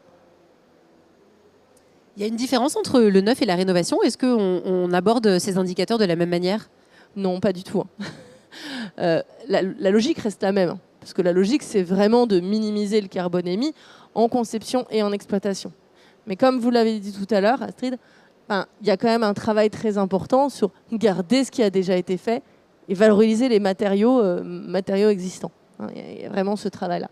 Il y a une différence entre le neuf et la rénovation. Est-ce qu'on aborde ces indicateurs de la même manière? Non, pas du tout. La logique reste la même. Parce que la logique, c'est vraiment de minimiser le carbone émis en conception et en exploitation. Mais comme vous l'avez dit tout à l'heure, Astrid, il y a quand même un travail très important sur garder ce qui a déjà été fait et valoriser les matériaux existants. Il y a vraiment ce travail-là.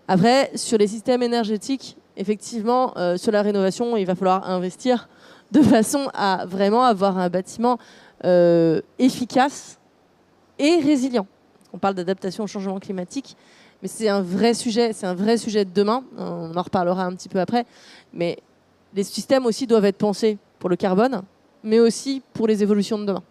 Après, sur les systèmes énergétiques, effectivement, sur la rénovation, il va falloir investir de façon à vraiment avoir un bâtiment efficace et résilient. On parle d'adaptation au changement climatique, mais c'est un vrai sujet de demain. On en reparlera un petit peu après. Mais les systèmes aussi doivent être pensés pour le carbone, mais aussi pour les évolutions de demain.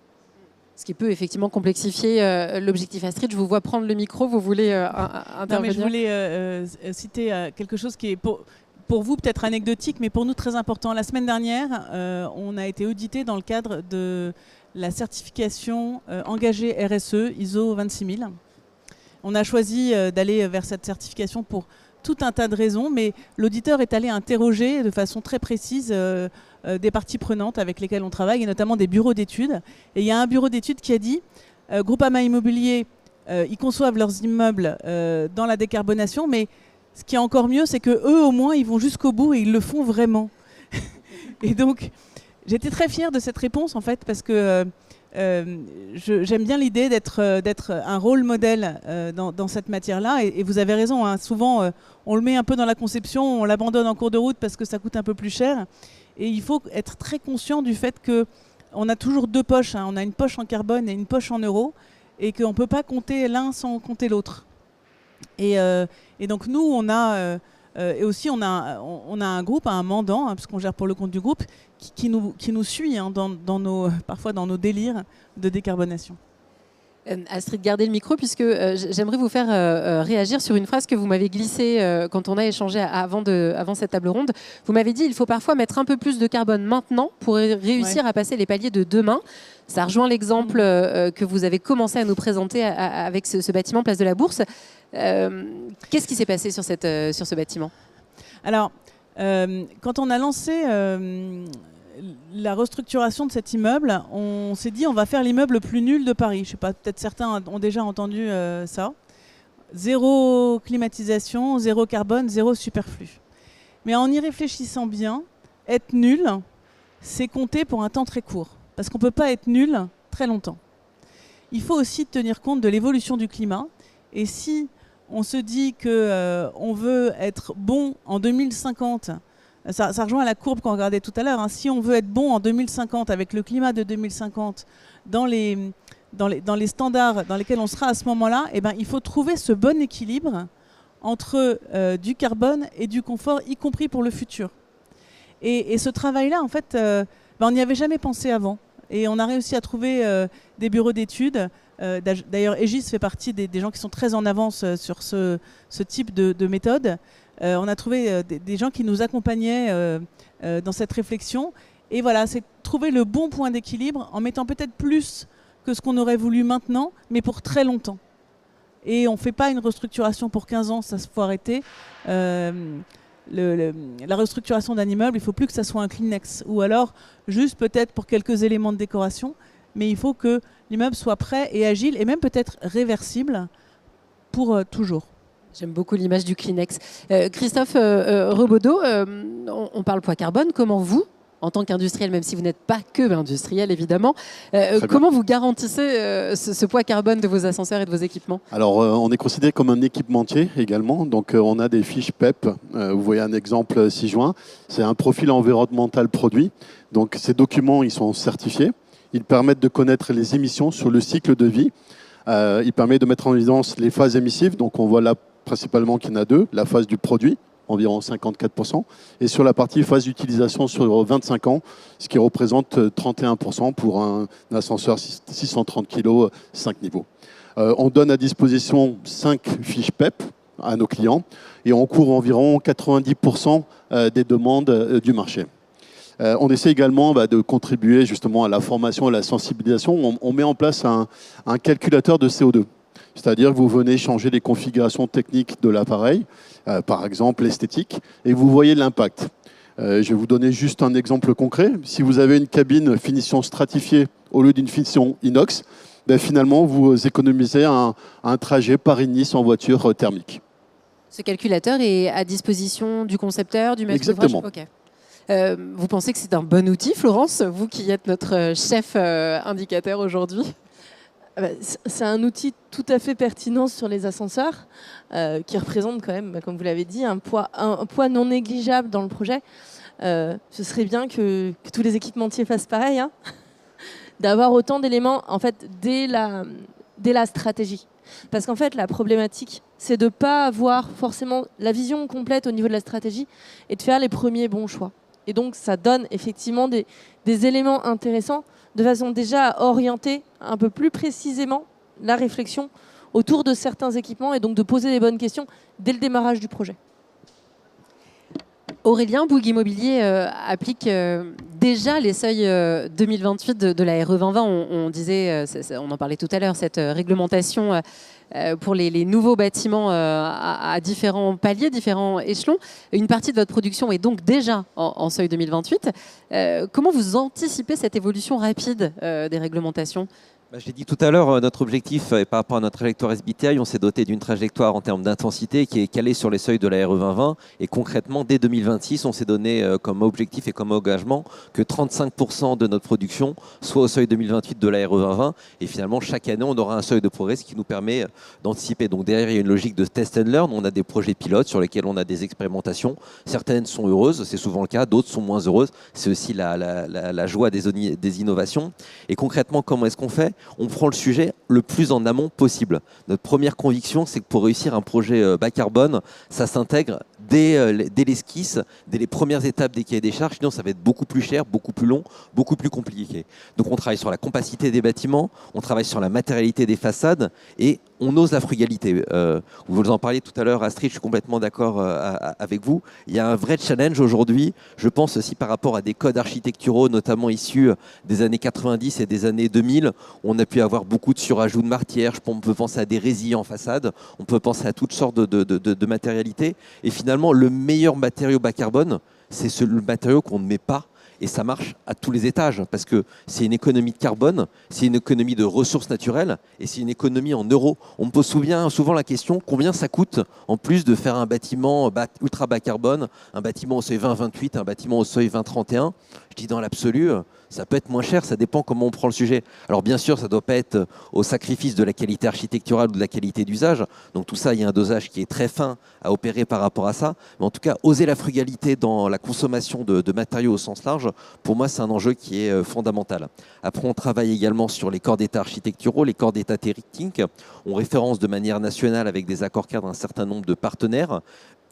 Ce qui peut effectivement complexifier l'objectif. Astrid, je vous vois prendre le micro, vous voulez intervenir? Non, mais je voulais citer quelque chose qui est pour vous peut-être anecdotique, mais pour nous très important. La semaine dernière, on a été audité dans le cadre de la certification engagée RSE ISO 26000. On a choisi d'aller vers cette certification pour tout un tas de raisons, mais l'auditeur est allé interroger de façon très précise des parties prenantes avec lesquelles on travaille, et notamment des bureaux d'études. Et il y a un bureau d'études qui a dit Groupama Immobilier, ils conçoivent leurs immeubles dans la décarbonation, mais ce qui est encore mieux, c'est qu'eux, au moins, ils vont jusqu'au bout et ils le font vraiment. Et donc, j'étais très fière de cette réponse, en fait, parce que j'aime bien l'idée d'être un rôle modèle dans cette matière-là. Et vous avez raison, hein, souvent, on le met un peu dans la conception, on l'abandonne en cours de route parce que ça coûte un peu plus cher. Et il faut être très conscient du fait qu'on a toujours deux poches. Hein. On a une poche en carbone et une poche en euros, et qu'on ne peut pas compter l'un sans compter l'autre. Et donc, nous, on a... et aussi, on a un groupe, un mandant, hein, parce qu'on gère pour le compte du groupe, qui nous suit hein, parfois dans nos délires de décarbonation. Astrid, gardez le micro, puisque j'aimerais vous faire réagir sur une phrase que vous m'avez glissée quand on a échangé avant cette table ronde. Vous m'avez dit qu'il faut parfois mettre un peu plus de carbone maintenant pour réussir à passer les paliers de demain. Ça rejoint l'exemple que vous avez commencé à nous présenter avec ce bâtiment Place de la Bourse. Qu'est-ce qui s'est passé sur ce bâtiment? Alors, quand on a lancé la restructuration de cet immeuble, on s'est dit on va faire l'immeuble le plus nul de Paris. Je ne sais pas, peut-être certains ont déjà entendu ça. 0 climatisation, 0 carbone, 0 superflu. Mais en y réfléchissant bien, être nul, c'est compter pour un temps très court. Parce qu'on ne peut pas être nul très longtemps. Il faut aussi tenir compte de l'évolution du climat. Et si on se dit qu'on veut être bon en 2050, ça rejoint la courbe qu'on regardait tout à l'heure, hein. Si on veut être bon en 2050 avec le climat de 2050 dans les standards dans lesquels on sera à ce moment-là, eh ben, il faut trouver ce bon équilibre entre du carbone et du confort, y compris pour le futur. Et ce travail-là, en fait, on n'y avait jamais pensé avant. Et on a réussi à trouver des bureaux d'études. D'ailleurs, Aegis fait partie des gens qui sont très en avance sur ce type de méthode. On a trouvé des gens qui nous accompagnaient dans cette réflexion. Et voilà, c'est trouver le bon point d'équilibre en mettant peut-être plus que ce qu'on aurait voulu maintenant, mais pour très longtemps. Et on ne fait pas une restructuration pour 15 ans, ça se faut arrêter. La restructuration d'un immeuble, il ne faut plus que ça soit un Kleenex. Ou alors, juste peut-être pour quelques éléments de décoration, mais il faut que l'immeuble soit prêt et agile, et même peut-être réversible pour toujours. J'aime beaucoup l'image du Kleenex. Christophe Rebaudot, on parle poids carbone. Comment vous, en tant qu'industriel, même si vous n'êtes pas que industriel évidemment, comment vous garantissez ce poids carbone de vos ascenseurs et de vos équipements? Alors, on est considéré comme un équipementier également. Donc, on a des fiches PEP. Vous voyez un exemple ci-joint. C'est un profil environnemental produit. Donc, ces documents, ils sont certifiés. Ils permettent de connaître les émissions sur le cycle de vie. Ils permettent de mettre en évidence les phases émissives. Donc, on voit là principalement qu'il y en a deux. La phase du produit, environ 54%, et sur la partie phase d'utilisation sur 25 ans, ce qui représente 31% pour un ascenseur 630 kg, 5 niveaux. On donne à disposition 5 fiches PEP à nos clients et on couvre environ 90% des demandes du marché. On essaie également de contribuer justement à la formation et à la sensibilisation. On met en place un calculateur de CO2. C'est-à-dire que vous venez changer les configurations techniques de l'appareil, par exemple l'esthétique, et vous voyez l'impact. Je vais vous donner juste un exemple concret. Si vous avez une cabine finition stratifiée au lieu d'une finition inox, finalement vous économisez un trajet Paris-Nice en voiture thermique. Ce calculateur est à disposition du concepteur, du maître d'ouvrage? Exactement. Okay. Vous pensez que c'est un bon outil, Florence, vous qui êtes notre chef indicateur aujourd'hui? C'est un outil tout à fait pertinent sur les ascenseurs qui représente quand même, comme vous l'avez dit, un poids non négligeable dans le projet. Ce serait bien que tous les équipementiers fassent pareil, hein, d'avoir autant d'éléments en fait, dès la stratégie. Parce qu'en fait, la problématique, c'est de ne pas avoir forcément la vision complète au niveau de la stratégie et de faire les premiers bons choix. Et donc, ça donne effectivement des éléments intéressants de façon déjà à orienter un peu plus précisément la réflexion autour de certains équipements et donc de poser les bonnes questions dès le démarrage du projet. Aurélien, Bouygues Immobilier applique déjà les seuils 2028 de la RE 2020. On disait, on en parlait tout à l'heure, cette réglementation pour les nouveaux bâtiments à différents paliers, différents échelons. Une partie de votre production est donc déjà en seuil 2028. Comment vous anticipez cette évolution rapide des réglementations ? Je l'ai dit tout à l'heure, notre objectif par rapport à notre trajectoire SBTI, on s'est doté d'une trajectoire en termes d'intensité qui est calée sur les seuils de la RE 2020. Et concrètement, dès 2026, on s'est donné comme objectif et comme engagement que 35% de notre production soit au seuil 2028 de la RE 2020. Et finalement, chaque année, on aura un seuil de progrès, ce qui nous permet d'anticiper. Donc derrière, il y a une logique de test and learn. On a des projets pilotes sur lesquels on a des expérimentations. Certaines sont heureuses, c'est souvent le cas. D'autres sont moins heureuses. C'est aussi la joie des innovations. Et concrètement, comment est-ce qu'on fait ? On prend le sujet le plus en amont possible. Notre première conviction, c'est que pour réussir un projet bas carbone, ça s'intègre dès l'esquisse, dès les premières étapes des cahiers des charges. Sinon, ça va être beaucoup plus cher, beaucoup plus long, beaucoup plus compliqué. Donc, on travaille sur la compacité des bâtiments, on travaille sur la matérialité des façades et on ose la frugalité. Vous en parliez tout à l'heure, Astrid, je suis complètement d'accord avec vous. Il y a un vrai challenge aujourd'hui, je pense aussi par rapport à des codes architecturaux, notamment issus des années 90 et des années 2000. On a pu avoir beaucoup de surajouts de matières. On peut penser à des résilles en façade, on peut penser à toutes sortes de matérialités. Et finalement, le meilleur matériau bas carbone, c'est le matériau qu'on ne met pas. Et ça marche à tous les étages parce que c'est une économie de carbone, c'est une économie de ressources naturelles et c'est une économie en euros. On me pose souvent la question combien ça coûte en plus de faire un bâtiment ultra bas carbone, un bâtiment au seuil 2028, un bâtiment au seuil 2031. Je dis dans l'absolu, ça peut être moins cher, ça dépend comment on prend le sujet. Alors bien sûr, ça ne doit pas être au sacrifice de la qualité architecturale ou de la qualité d'usage. Donc tout ça, il y a un dosage qui est très fin à opérer par rapport à ça. Mais en tout cas, oser la frugalité dans la consommation de matériaux au sens large, pour moi, c'est un enjeu qui est fondamental. Après, on travaille également sur les corps d'état architecturaux, les corps d'état techniques. On référence de manière nationale avec des accords cadres un certain nombre de partenaires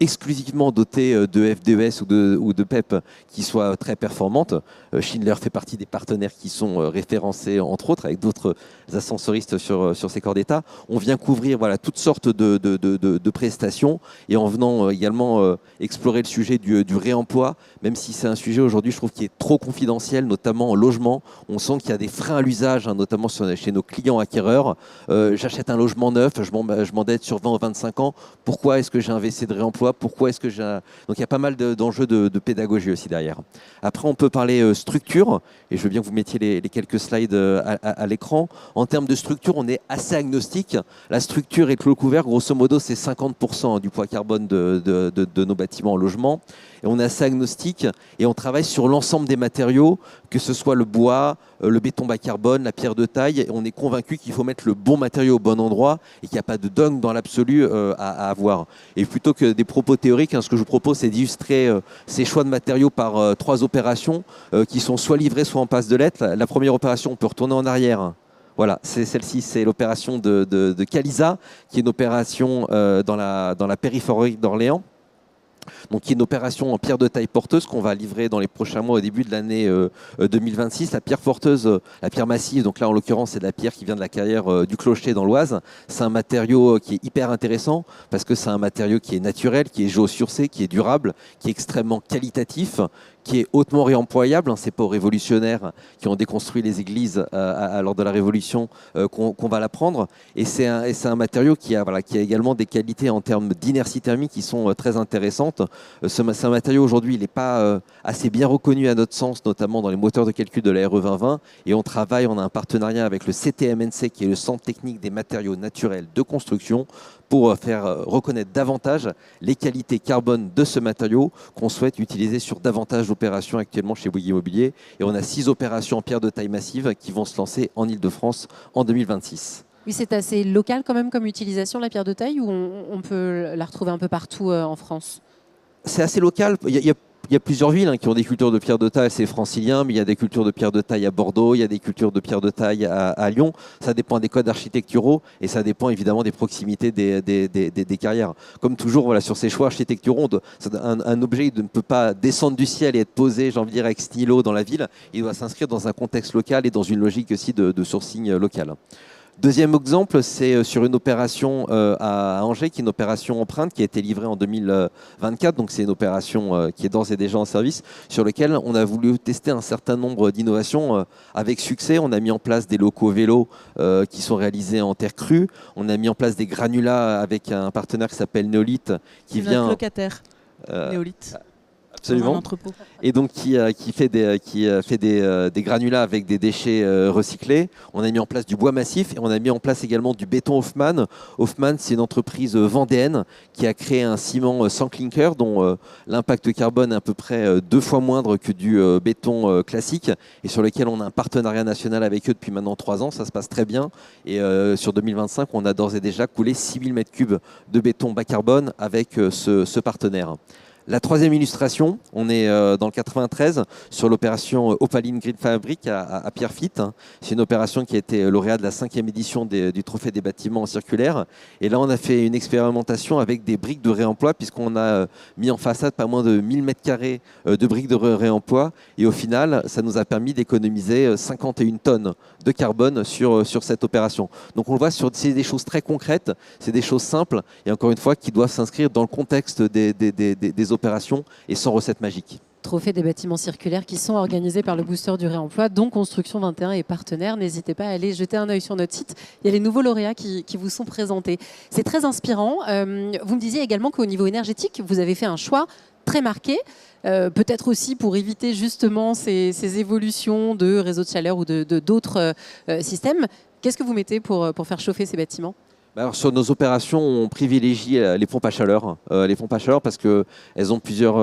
exclusivement dotés de FDES ou de PEP qui soient très performantes. intéressantes. Schindler fait partie des partenaires qui sont référencés, entre autres, avec d'autres ascensoristes sur ces corps d'État. On vient couvrir toutes sortes de prestations et en venant également explorer le sujet du réemploi, même si c'est un sujet aujourd'hui, je trouve, qui est trop confidentiel, notamment en logement. On sent qu'il y a des freins à l'usage, notamment chez nos clients acquéreurs. J'achète un logement neuf, je m'endette sur 20 ou 25 ans. Pourquoi est-ce que j'ai un WC de réemploi? Pourquoi est-ce que j'ai Donc il y a pas mal d'enjeux de pédagogie aussi derrière. Après, on peut parler structure, et je veux bien que vous mettiez les quelques slides à l'écran. En termes de structure, on est assez agnostique. La structure et le clos couvert, grosso modo, c'est 50% du poids carbone de nos bâtiments en logement. Et on est assez agnostique et on travaille sur l'ensemble des matériaux, que ce soit le bois, le béton bas carbone, la pierre de taille. Et on est convaincu qu'il faut mettre le bon matériau au bon endroit et qu'il n'y a pas de dogme dans l'absolu à avoir. Et plutôt que des propos théoriques, ce que je vous propose, c'est d'illustrer ces choix de matériaux par 3 opérations qui sont soit livrées, soit en passe de l'être. La première opération, on peut retourner en arrière. Voilà, c'est celle-ci, c'est l'opération de Calisa, qui est une opération dans la périphérie d'Orléans. Donc, qui est une opération en pierre de taille porteuse qu'on va livrer dans les prochains mois au début de l'année 2026. La pierre porteuse, la pierre massive, donc là en l'occurrence c'est de la pierre qui vient de la carrière du Clocher dans l'Oise. C'est un matériau qui est hyper intéressant parce que c'est un matériau qui est naturel, qui est géosourcé, qui est durable, qui est extrêmement qualitatif, qui est hautement réemployable. C'est pas aux révolutionnaires qui ont déconstruit les églises lors de la Révolution qu'on va la prendre. Et c'est un matériau qui a également des qualités en termes d'inertie thermique qui sont très intéressantes. C'est un matériau aujourd'hui, il n'est pas assez bien reconnu à notre sens, notamment dans les moteurs de calcul de la RE 2020. Et on a un partenariat avec le CTMNC, qui est le Centre technique des matériaux naturels de construction, pour faire reconnaître davantage les qualités carbone de ce matériau qu'on souhaite utiliser sur davantage d'opérations actuellement chez Bouygues Immobilier. Et on a 6 opérations en pierre de taille massive qui vont se lancer en Ile-de-France en 2026. Oui, c'est assez local quand même comme utilisation, la pierre de taille, ou on peut la retrouver un peu partout en France? C'est assez local. Il y a plusieurs villes qui ont des cultures de pierre de taille, c'est francilien, mais il y a des cultures de pierre de taille à Bordeaux, il y a des cultures de pierre de taille à Lyon. Ça dépend des codes architecturaux et ça dépend évidemment des proximités des carrières. Comme toujours, sur ces choix architecturaux, un objet ne peut pas descendre du ciel et être posé, j'ai envie de dire, avec stylo dans la ville. Il doit s'inscrire dans un contexte local et dans une logique aussi de sourcing local. Deuxième exemple, c'est sur une opération à Angers, qui est une opération empreinte qui a été livrée en 2024. Donc c'est une opération qui est d'ores et déjà en service, sur laquelle on a voulu tester un certain nombre d'innovations avec succès. On a mis en place des locaux vélos qui sont réalisés en terre crue. On a mis en place des granulats avec un partenaire qui s'appelle Néolith, qui vient notre locataire. Néolith. Absolument. Et donc qui fait des granulats avec des déchets recyclés. On a mis en place du bois massif et on a mis en place également du béton Hoffmann. Hoffmann, c'est une entreprise vendéenne qui a créé un ciment sans clinker dont l'impact carbone est à peu près 2 fois moindre que du béton classique et sur lequel on a un partenariat national avec eux depuis maintenant 3 ans. Ça se passe très bien et sur 2025, on a d'ores et déjà coulé 6000 m3 de béton bas carbone avec ce partenaire. La troisième illustration, on est dans le 93 sur l'opération Opaline Green Fabric à Pierrefitte. C'est une opération qui a été lauréate de la 5e édition du Trophée des bâtiments circulaires. Et là, on a fait une expérimentation avec des briques de réemploi puisqu'on a mis en façade pas moins de 1000 m² de briques de réemploi. Et au final, ça nous a permis d'économiser 51 tonnes de carbone sur cette opération. Donc on le voit, c'est des choses très concrètes, c'est des choses simples et encore une fois qui doivent s'inscrire dans le contexte des opérations et sans recette magique. Trophée des bâtiments circulaires qui sont organisés par le Booster du réemploi, dont Construction 21 est partenaire. N'hésitez pas à aller jeter un œil sur notre site. Il y a les nouveaux lauréats qui vous sont présentés. C'est très inspirant. Vous me disiez également qu'au niveau énergétique, vous avez fait un choix très marqué, peut-être aussi pour éviter justement ces évolutions de réseaux de chaleur ou d'autres systèmes. Qu'est-ce que vous mettez pour faire chauffer ces bâtiments ? Alors, sur nos opérations, on privilégie les pompes à chaleur. Les pompes à chaleur parce qu'elles ont plusieurs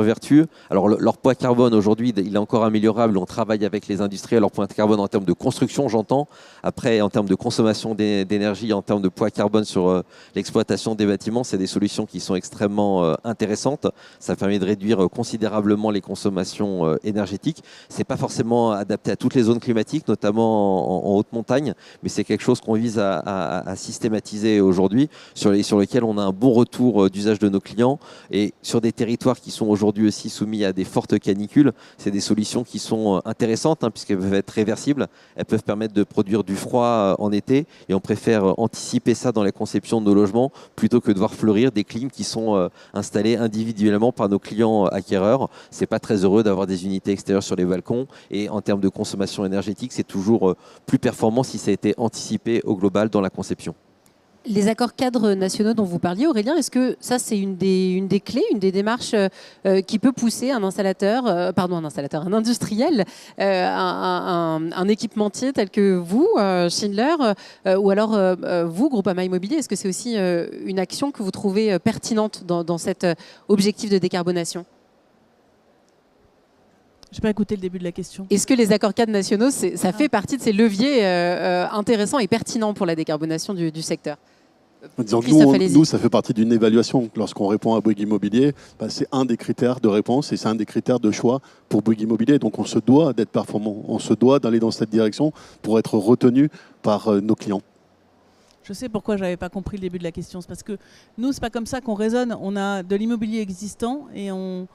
vertus. Alors, leur poids carbone aujourd'hui, il est encore améliorable. On travaille avec les industriels. Leur poids carbone en termes de construction, j'entends. Après, en termes de consommation d'énergie, en termes de poids carbone sur l'exploitation des bâtiments, c'est des solutions qui sont extrêmement intéressantes. Ça permet de réduire considérablement les consommations énergétiques. C'est pas forcément adapté à toutes les zones climatiques, notamment en haute montagne, mais c'est quelque chose qu'on vise à systématisés aujourd'hui, sur lesquels on a un bon retour d'usage de nos clients. Et sur des territoires qui sont aujourd'hui aussi soumis à des fortes canicules, c'est des solutions qui sont intéressantes, puisqu'elles peuvent être réversibles. Elles peuvent permettre de produire du froid en été. Et on préfère anticiper ça dans la conception de nos logements plutôt que de voir fleurir des clims qui sont installés individuellement par nos clients acquéreurs. C'est pas très heureux d'avoir des unités extérieures sur les balcons. Et en termes de consommation énergétique, c'est toujours plus performant si ça a été anticipé au global dans la conception. Les accords cadres nationaux dont vous parliez, Aurélien, est-ce que ça, c'est une des clés, une des démarches qui peut pousser un industriel, un équipementier tel que vous, Schindler, ou alors vous, Groupama Immobilier, est-ce que c'est aussi une action que vous trouvez pertinente dans cet objectif de décarbonation ? Je n'ai pas écouté le début de la question. Est-ce que les accords cadres nationaux, ça fait partie de ces leviers intéressants et pertinents pour la décarbonation du secteur ? Disons, nous, ça fait partie d'une évaluation. Lorsqu'on répond à Bouygues Immobilier, c'est un des critères de réponse et c'est un des critères de choix pour Bouygues Immobilier. Donc on se doit d'être performant, on se doit d'aller dans cette direction pour être retenu par nos clients. Je sais pourquoi je n'avais pas compris le début de la question. C'est parce que nous, ce n'est pas comme ça qu'on raisonne. On a de l'immobilier existant et on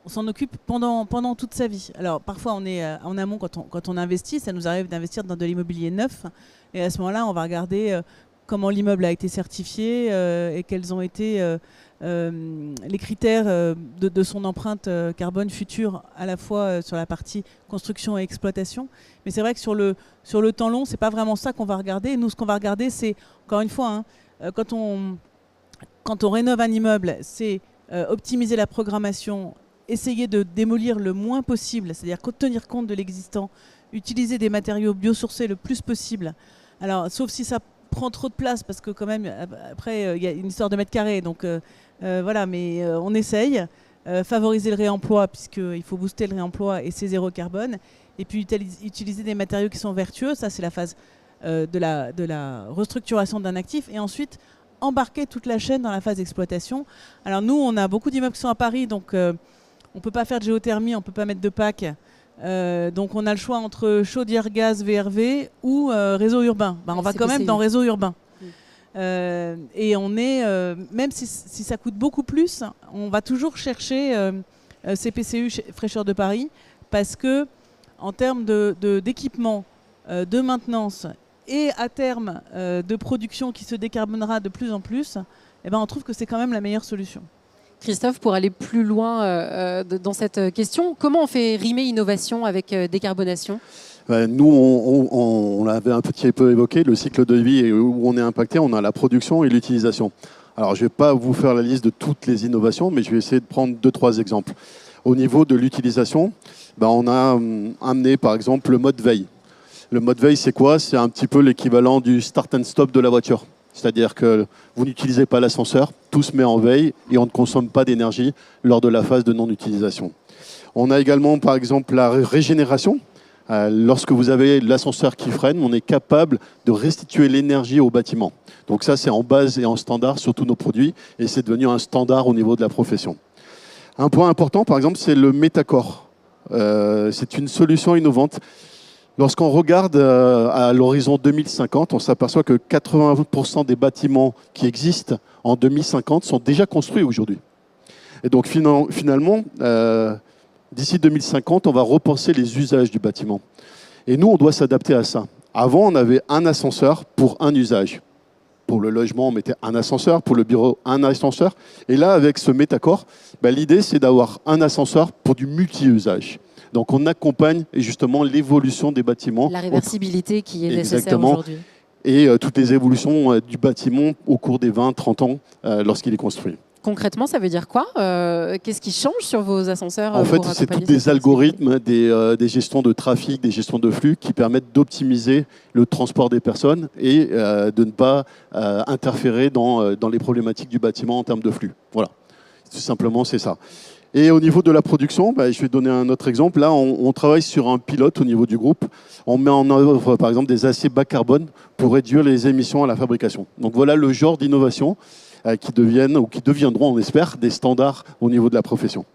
s'en occupe pendant toute sa vie. Alors parfois on est en amont quand on investit, ça nous arrive d'investir dans de l'immobilier neuf et à ce moment-là on va regarder comment l'immeuble a été certifié et quels ont été les critères de son empreinte carbone future à la fois sur la partie construction et exploitation. Mais c'est vrai que sur le temps long, c'est pas vraiment ça qu'on va regarder. Nous, ce qu'on va regarder, c'est encore une fois, quand on rénove un immeuble, c'est optimiser la programmation, essayer de démolir le moins possible, c'est-à-dire tenir compte de l'existant, utiliser des matériaux biosourcés le plus possible. Alors, sauf si ça prend trop de place, parce que quand même, après, il y a une histoire de mètres carrés, donc voilà, mais on essaye. Favoriser le réemploi, puisqu'il faut booster le réemploi et c'est zéro carbone. Et puis utiliser des matériaux qui sont vertueux, ça c'est la phase de la restructuration d'un actif. Et ensuite, embarquer toute la chaîne dans la phase d'exploitation. Alors nous, on a beaucoup d'immeubles qui sont à Paris, donc on ne peut pas faire de géothermie, on ne peut pas mettre de PAC. Donc on a le choix entre chaudière gaz VRV ou réseau urbain. On va quand même dans réseau urbain. Et on est, même si ça coûte beaucoup plus, on va toujours chercher CPCU Fraîcheur de Paris parce que en termes d'équipement, de maintenance et à terme de production qui se décarbonera de plus en plus, on trouve que c'est quand même la meilleure solution. Christophe, pour aller plus loin dans cette question, comment on fait rimer innovation avec décarbonation ? Nous, on l'avait un petit peu évoqué, le cycle de vie et où on est impacté, on a la production et l'utilisation. Alors, je ne vais pas vous faire la liste de toutes les innovations, mais je vais essayer de prendre 2-3 exemples. Au niveau de l'utilisation, on a amené par exemple le mode veille. Le mode veille, c'est quoi ? C'est un petit peu l'équivalent du start and stop de la voiture. C'est-à-dire que vous n'utilisez pas l'ascenseur, tout se met en veille et on ne consomme pas d'énergie lors de la phase de non-utilisation. On a également par exemple la régénération. Lorsque vous avez l'ascenseur qui freine, on est capable de restituer l'énergie au bâtiment. Donc ça, c'est en base et en standard sur tous nos produits et c'est devenu un standard au niveau de la profession. Un point important, par exemple, c'est le Métacor. C'est une solution innovante. Lorsqu'on regarde à l'horizon 2050, on s'aperçoit que 80% des bâtiments qui existent en 2050 sont déjà construits aujourd'hui. Et donc finalement, d'ici 2050, on va repenser les usages du bâtiment. Et nous, on doit s'adapter à ça. Avant, on avait un ascenseur pour un usage. Pour le logement, on mettait un ascenseur. Pour le bureau, un ascenseur. Et là, avec ce Métacor, l'idée, c'est d'avoir un ascenseur pour du multi-usage. Donc, on accompagne justement l'évolution des bâtiments. La réversibilité qui est nécessaire aujourd'hui. Et toutes les évolutions du bâtiment au cours des 20-30 ans lorsqu'il est construit. Concrètement, ça veut dire quoi ? Qu'est-ce qui change sur vos ascenseurs ? En fait, c'est tous des algorithmes, des gestions de trafic, des gestions de flux qui permettent d'optimiser le transport des personnes et de ne pas interférer dans les problématiques du bâtiment en termes de flux. Voilà, tout simplement, c'est ça. Et au niveau de la production, je vais donner un autre exemple. Là, on travaille sur un pilote au niveau du groupe. On met en œuvre, par exemple, des aciers bas carbone pour réduire les émissions à la fabrication. Donc voilà le genre d'innovation qui deviennent ou qui deviendront, on espère, des standards au niveau de la profession.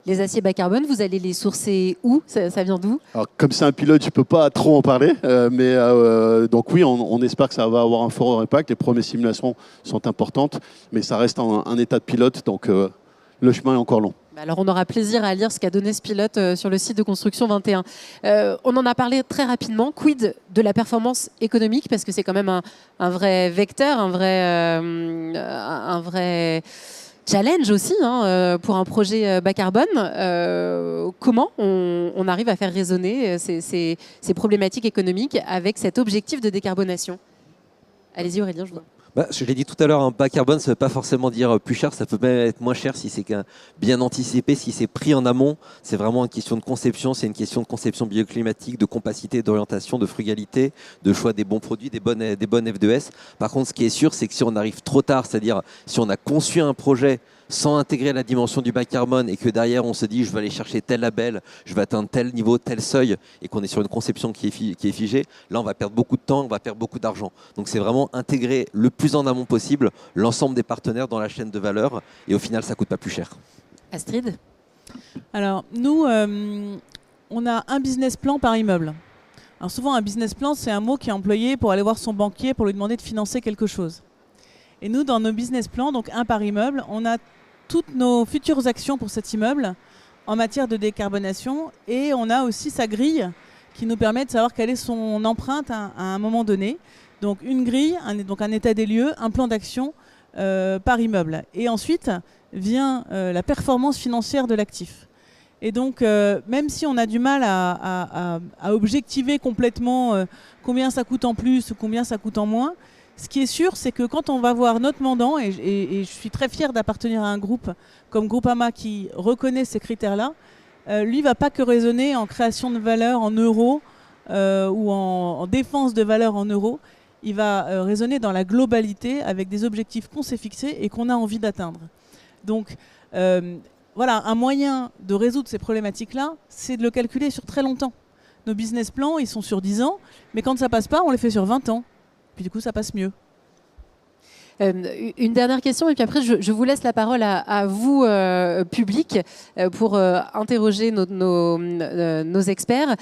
Les aciers bas carbone, vous allez les sourcer où? Ça vient d'où? Alors, comme c'est un pilote, je ne peux pas trop en parler, mais donc oui, on espère que ça va avoir un fort impact. Les premières simulations sont importantes, mais ça reste un état de pilote, donc le chemin est encore long. Alors, on aura plaisir à lire ce qu'a donné ce pilote sur le site de Construction 21. On en a parlé très rapidement. Quid de la performance économique? Parce que c'est quand même un vrai vecteur, un vrai challenge aussi pour un projet bas carbone. Comment on arrive à faire résonner ces problématiques économiques avec cet objectif de décarbonation? Allez-y Aurélien, je vous en prie. Je l'ai dit tout à l'heure, un bas carbone, ça ne veut pas forcément dire plus cher, ça peut même être moins cher si c'est bien anticipé, si c'est pris en amont. C'est vraiment une question de conception, c'est une question de conception bioclimatique, de compacité, d'orientation, de frugalité, de choix des bons produits, des bonnes F2S. Par contre, ce qui est sûr, c'est que si on arrive trop tard, c'est-à-dire si on a conçu un projet sans intégrer la dimension du bas carbone et que derrière on se dit je vais aller chercher tel label, je vais atteindre tel niveau, tel seuil et qu'on est sur une conception qui est figée, là on va perdre beaucoup de temps, on va perdre beaucoup d'argent. Donc c'est vraiment intégrer le plus en amont possible l'ensemble des partenaires dans la chaîne de valeur et au final ça ne coûte pas plus cher. Astrid? Alors nous, on a un business plan par immeuble. Alors souvent un business plan c'est un mot qui est employé pour aller voir son banquier pour lui demander de financer quelque chose. Et nous dans nos business plans, donc un par immeuble, on a toutes nos futures actions pour cet immeuble en matière de décarbonation et on a aussi sa grille qui nous permet de savoir quelle est son empreinte à un moment donné. Donc une grille, un état des lieux, un plan d'action par immeuble. Et ensuite vient la performance financière de l'actif. Et donc même si on a du mal à objectiver complètement combien ça coûte en plus ou combien ça coûte en moins, ce qui est sûr, c'est que quand on va voir notre mandant, et je suis très fière d'appartenir à un groupe comme Groupama qui reconnaît ces critères-là, lui ne va pas que raisonner en création de valeur en euros ou en défense de valeur en euros. Il va raisonner dans la globalité avec des objectifs qu'on s'est fixés et qu'on a envie d'atteindre. Donc voilà, un moyen de résoudre ces problématiques-là, c'est de le calculer sur très longtemps. Nos business plans, ils sont sur 10 ans, mais quand ça ne passe pas, on les fait sur 20 ans. Puis du coup, ça passe mieux. Une dernière question, et puis après, je vous laisse la parole à vous, public, pour interroger nos experts.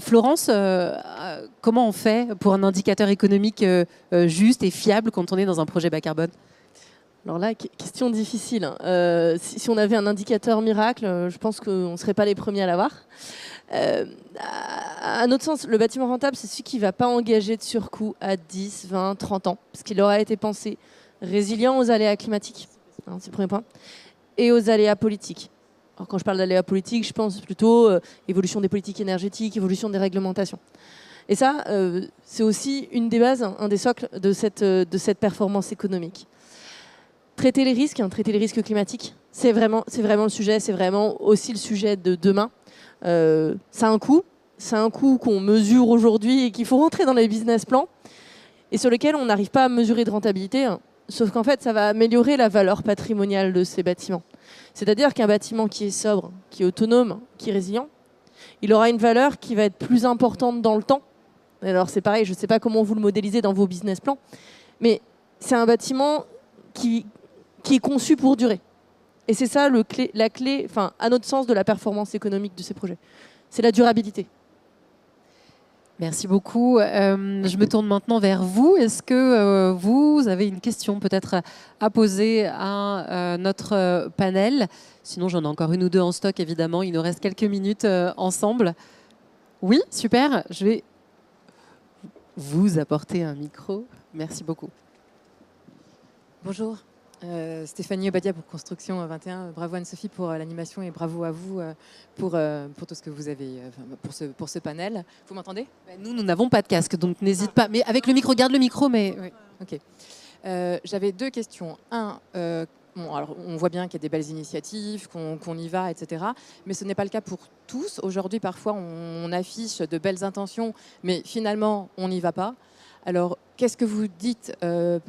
Florence, comment on fait pour un indicateur économique juste et fiable quand on est dans un projet bas carbone? Alors là, question difficile. Si on avait un indicateur miracle, je pense qu'on ne serait pas les premiers à l'avoir. À notre sens, le bâtiment rentable, c'est celui qui ne va pas engager de surcoût à 10, 20, 30 ans, parce qu'il aura été pensé résilient aux aléas climatiques, c'est le premier point, et aux aléas politiques. Alors, quand je parle d'aléas politiques, je pense plutôt évolution des politiques énergétiques, évolution des réglementations. Et ça, c'est aussi une des bases, un des socles de cette performance économique. Traiter les risques climatiques, c'est vraiment le sujet, c'est vraiment aussi le sujet de demain. Ça a un coût, qu'on mesure aujourd'hui et qu'il faut rentrer dans les business plans et sur lequel on n'arrive pas à mesurer de rentabilité, sauf qu'en fait ça va améliorer la valeur patrimoniale de ces bâtiments. C'est-à-dire qu'un bâtiment qui est sobre, qui est autonome, qui est résilient, il aura une valeur qui va être plus importante dans le temps. Alors c'est pareil, je ne sais pas comment vous le modélisez dans vos business plans, mais c'est un bâtiment qui est conçu pour durer. Et c'est ça la clé, à notre sens, de la performance économique de ces projets. C'est la durabilité. Merci beaucoup. Je me tourne maintenant vers vous. Est-ce que vous avez une question peut-être à poser à notre panel? Sinon, j'en ai encore une ou deux en stock, évidemment. Il nous reste quelques minutes ensemble. Oui, super. Je vais vous apporter un micro. Merci beaucoup. Bonjour. Stéphanie Obadia pour Construction 21. Bravo Anne-Sophie pour l'animation et bravo à vous pour tout ce que vous avez pour ce panel. Vous m'entendez? Nous n'avons pas de casque, donc n'hésite pas. Mais avec le micro, garde le micro. Mais oui. Ok. J'avais deux questions. Alors, on voit bien qu'il y a des belles initiatives, qu'on y va, etc. Mais ce n'est pas le cas pour tous. Aujourd'hui, parfois, on affiche de belles intentions, mais finalement, on n'y va pas. Alors, qu'est-ce que vous dites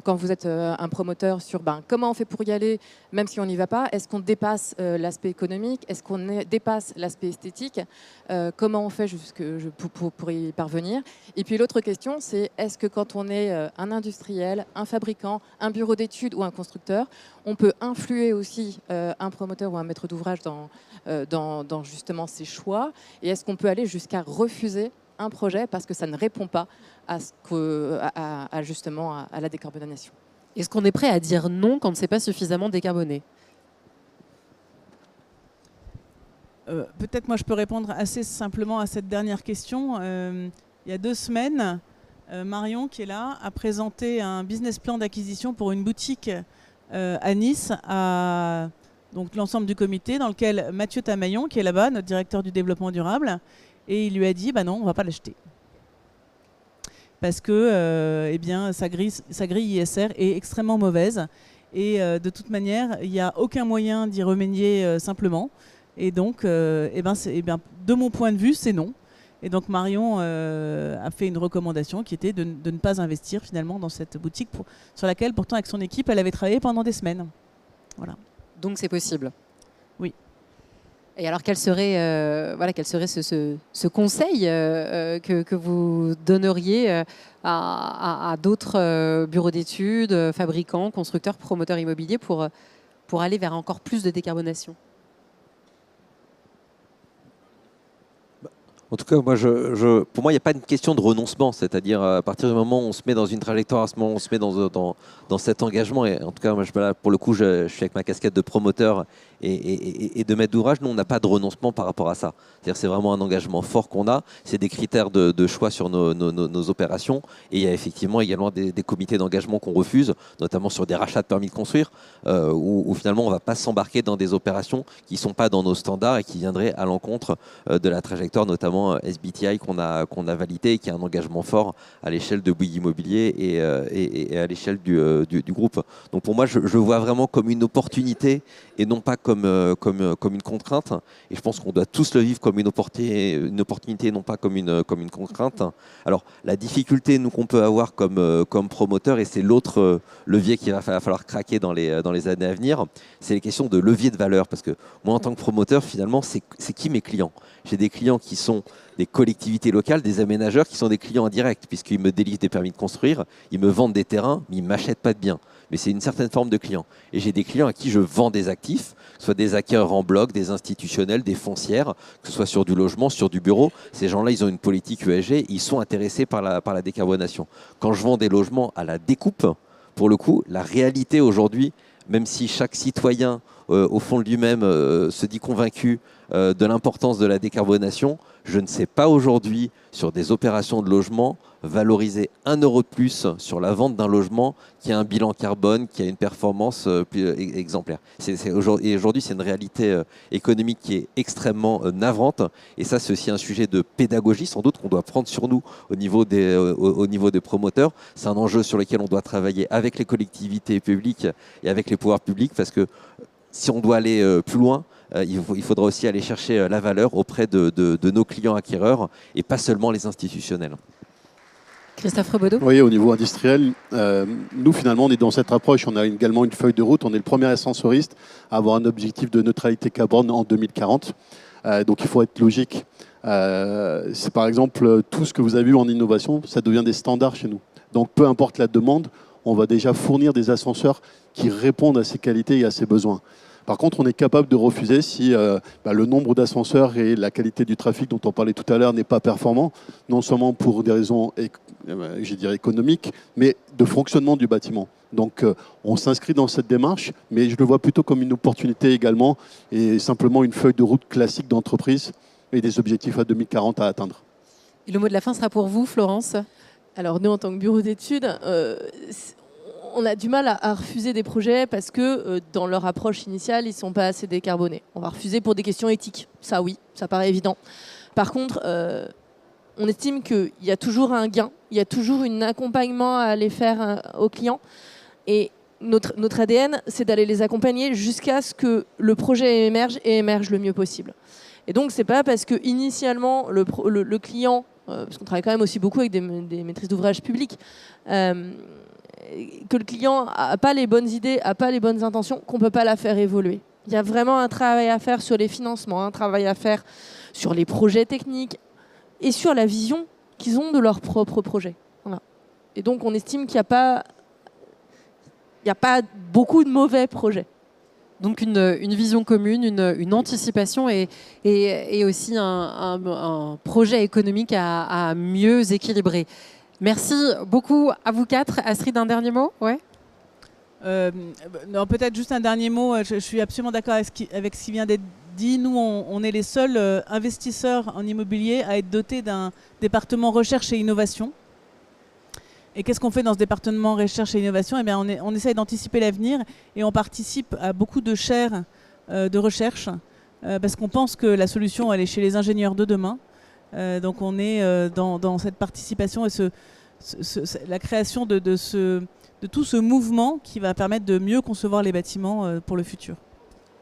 quand vous êtes un promoteur sur comment on fait pour y aller, même si on n'y va pas? Est-ce qu'on dépasse l'aspect économique? Est-ce qu'on dépasse l'aspect esthétique? Comment on fait pour y parvenir? Et puis l'autre question, c'est est-ce que quand on est un industriel, un fabricant, un bureau d'études ou un constructeur, on peut influer aussi un promoteur ou un maître d'ouvrage dans justement ses choix? Et est-ce qu'on peut aller jusqu'à refuser un projet parce que ça ne répond pas justement à la décarbonation? Est-ce qu'on est prêt à dire non quand c'est pas suffisamment décarboné? Peut-être moi je peux répondre assez simplement à cette dernière question. Il y a 2 semaines, Marion, qui est là, a présenté un business plan d'acquisition pour une boutique à Nice à donc l'ensemble du comité, dans lequel Mathieu Tamaillon, qui est là-bas, notre directeur du développement durable, et il lui a dit non, on ne va pas l'acheter. Parce que sa grille ISR est extrêmement mauvaise. Et de toute manière, il n'y a aucun moyen d'y remédier simplement. Et donc, de mon point de vue, c'est non. Et donc Marion a fait une recommandation qui était de ne pas investir finalement dans cette boutique sur laquelle pourtant avec son équipe, elle avait travaillé pendant des semaines. Voilà. Donc c'est possible. Oui. Et alors, quel serait ce conseil que vous donneriez à d'autres bureaux d'études, fabricants, constructeurs, promoteurs immobiliers pour aller vers encore plus de décarbonation? En tout cas, pour moi, il n'y a pas une question de renoncement. C'est-à-dire, à partir du moment où on se met dans une trajectoire, à ce moment où on se met dans cet engagement. Et en tout cas, moi, pour le coup, je suis avec ma casquette de promoteur et de maître d'ouvrage. Nous, on n'a pas de renoncement par rapport à ça. C'est-à-dire, c'est vraiment un engagement fort qu'on a. C'est des critères de choix sur nos opérations. Et il y a effectivement également des comités d'engagement qu'on refuse, notamment sur des rachats de permis de construire, où finalement, on ne va pas s'embarquer dans des opérations qui ne sont pas dans nos standards et qui viendraient à l'encontre de la trajectoire, notamment SBTI qu'on a validé et qui a un engagement fort à l'échelle de Bouygues Immobilier et à l'échelle du groupe. Donc pour moi, je vois vraiment comme une opportunité et non pas comme une contrainte. Et je pense qu'on doit tous le vivre comme une opportunité et non pas comme une contrainte. Alors la difficulté qu'on peut avoir comme promoteur, et c'est l'autre levier qu'il va falloir craquer dans les années à venir, c'est les questions de levier de valeur. Parce que moi, en tant que promoteur, finalement, c'est qui mes clients? J'ai des clients qui sont des collectivités locales, des aménageurs qui sont des clients indirects, puisqu'ils me délivrent des permis de construire, ils me vendent des terrains, mais ils ne m'achètent pas de biens. Mais c'est une certaine forme de client. Et j'ai des clients à qui je vends des actifs, que ce soit des acquéreurs en bloc, des institutionnels, des foncières, que ce soit sur du logement, sur du bureau. Ces gens-là, ils ont une politique ESG, ils sont intéressés par la décarbonation. Quand je vends des logements à la découpe, pour le coup, la réalité aujourd'hui, même si chaque citoyen, au fond de lui-même, se dit convaincu de l'importance de la décarbonation, je ne sais pas aujourd'hui, sur des opérations de logement, valoriser 1 euro de plus sur la vente d'un logement qui a un bilan carbone, qui a une performance plus exemplaire. Et aujourd'hui, c'est une réalité économique qui est extrêmement navrante. Et ça, c'est aussi un sujet de pédagogie, sans doute, qu'on doit prendre sur nous au niveau des promoteurs. C'est un enjeu sur lequel on doit travailler avec les collectivités publiques et avec les pouvoirs publics, parce que si on doit aller plus loin, il faudra aussi aller chercher la valeur auprès de nos clients acquéreurs et pas seulement les institutionnels. Christophe Rebaudot. Oui, au niveau industriel, nous finalement on est dans cette approche. On a également une feuille de route. On est le premier ascensoriste à avoir un objectif de neutralité carbone en 2040. Donc il faut être logique. C'est par exemple tout ce que vous avez vu en innovation, ça devient des standards chez nous. Donc peu importe la demande, on va déjà fournir des ascenseurs qui répondent à ces qualités et à ces besoins. Par contre, on est capable de refuser si le nombre d'ascenseurs et la qualité du trafic dont on parlait tout à l'heure n'est pas performant, non seulement pour des raisons économiques, mais de fonctionnement du bâtiment. Donc on s'inscrit dans cette démarche, mais je le vois plutôt comme une opportunité également et simplement une feuille de route classique d'entreprise et des objectifs à 2040 à atteindre. Et le mot de la fin sera pour vous, Florence. Alors nous, en tant que bureau d'études, on a du mal à refuser des projets parce que dans leur approche initiale, ils ne sont pas assez décarbonés. On va refuser pour des questions éthiques. Ça, oui, ça paraît évident. Par contre, on estime qu'il y a toujours un gain, il y a toujours un accompagnement à aller faire aux clients. Et notre ADN, c'est d'aller les accompagner jusqu'à ce que le projet émerge et émerge le mieux possible. Et donc, ce n'est pas parce que initialement le client parce qu'on travaille quand même aussi beaucoup avec des maîtrises d'ouvrage publiques, que le client n'a pas les bonnes idées, n'a pas les bonnes intentions, qu'on ne peut pas la faire évoluer. Il y a vraiment un travail à faire sur les financements, un travail à faire sur les projets techniques et sur la vision qu'ils ont de leur propre projet. Voilà. Et donc, on estime qu'il n'y a pas beaucoup de mauvais projets. Donc une vision commune, une anticipation et aussi un projet économique à mieux équilibrer. Merci beaucoup à vous quatre. Astrid, un dernier mot? Ouais. Non, peut-être juste un dernier mot. Je suis absolument d'accord avec ce qui vient d'être dit. Nous, on est les seuls investisseurs en immobilier à être dotés d'un département recherche et innovation. Et qu'est-ce qu'on fait dans ce département recherche et innovation? Eh bien, on essaye d'anticiper l'avenir et on participe à beaucoup de chaires de recherche parce qu'on pense que la solution, elle est chez les ingénieurs de demain. Donc, on est dans cette participation et la création de tout ce mouvement qui va permettre de mieux concevoir les bâtiments pour le futur.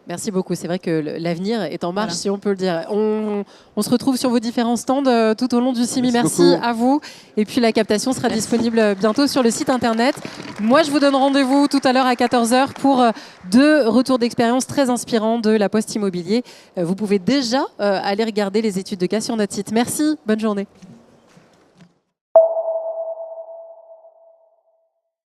Merci beaucoup. C'est vrai que l'avenir est en marche, Voilà. si on peut le dire. On se retrouve sur vos différents stands tout au long du CIMI. Merci à vous. Et puis la captation sera disponible bientôt sur le site internet. Moi, je vous donne rendez-vous tout à l'heure à 14h pour 2 retours d'expérience très inspirants de la Poste Immobilier. Vous pouvez déjà aller regarder les études de cas sur notre site. Merci. Bonne journée.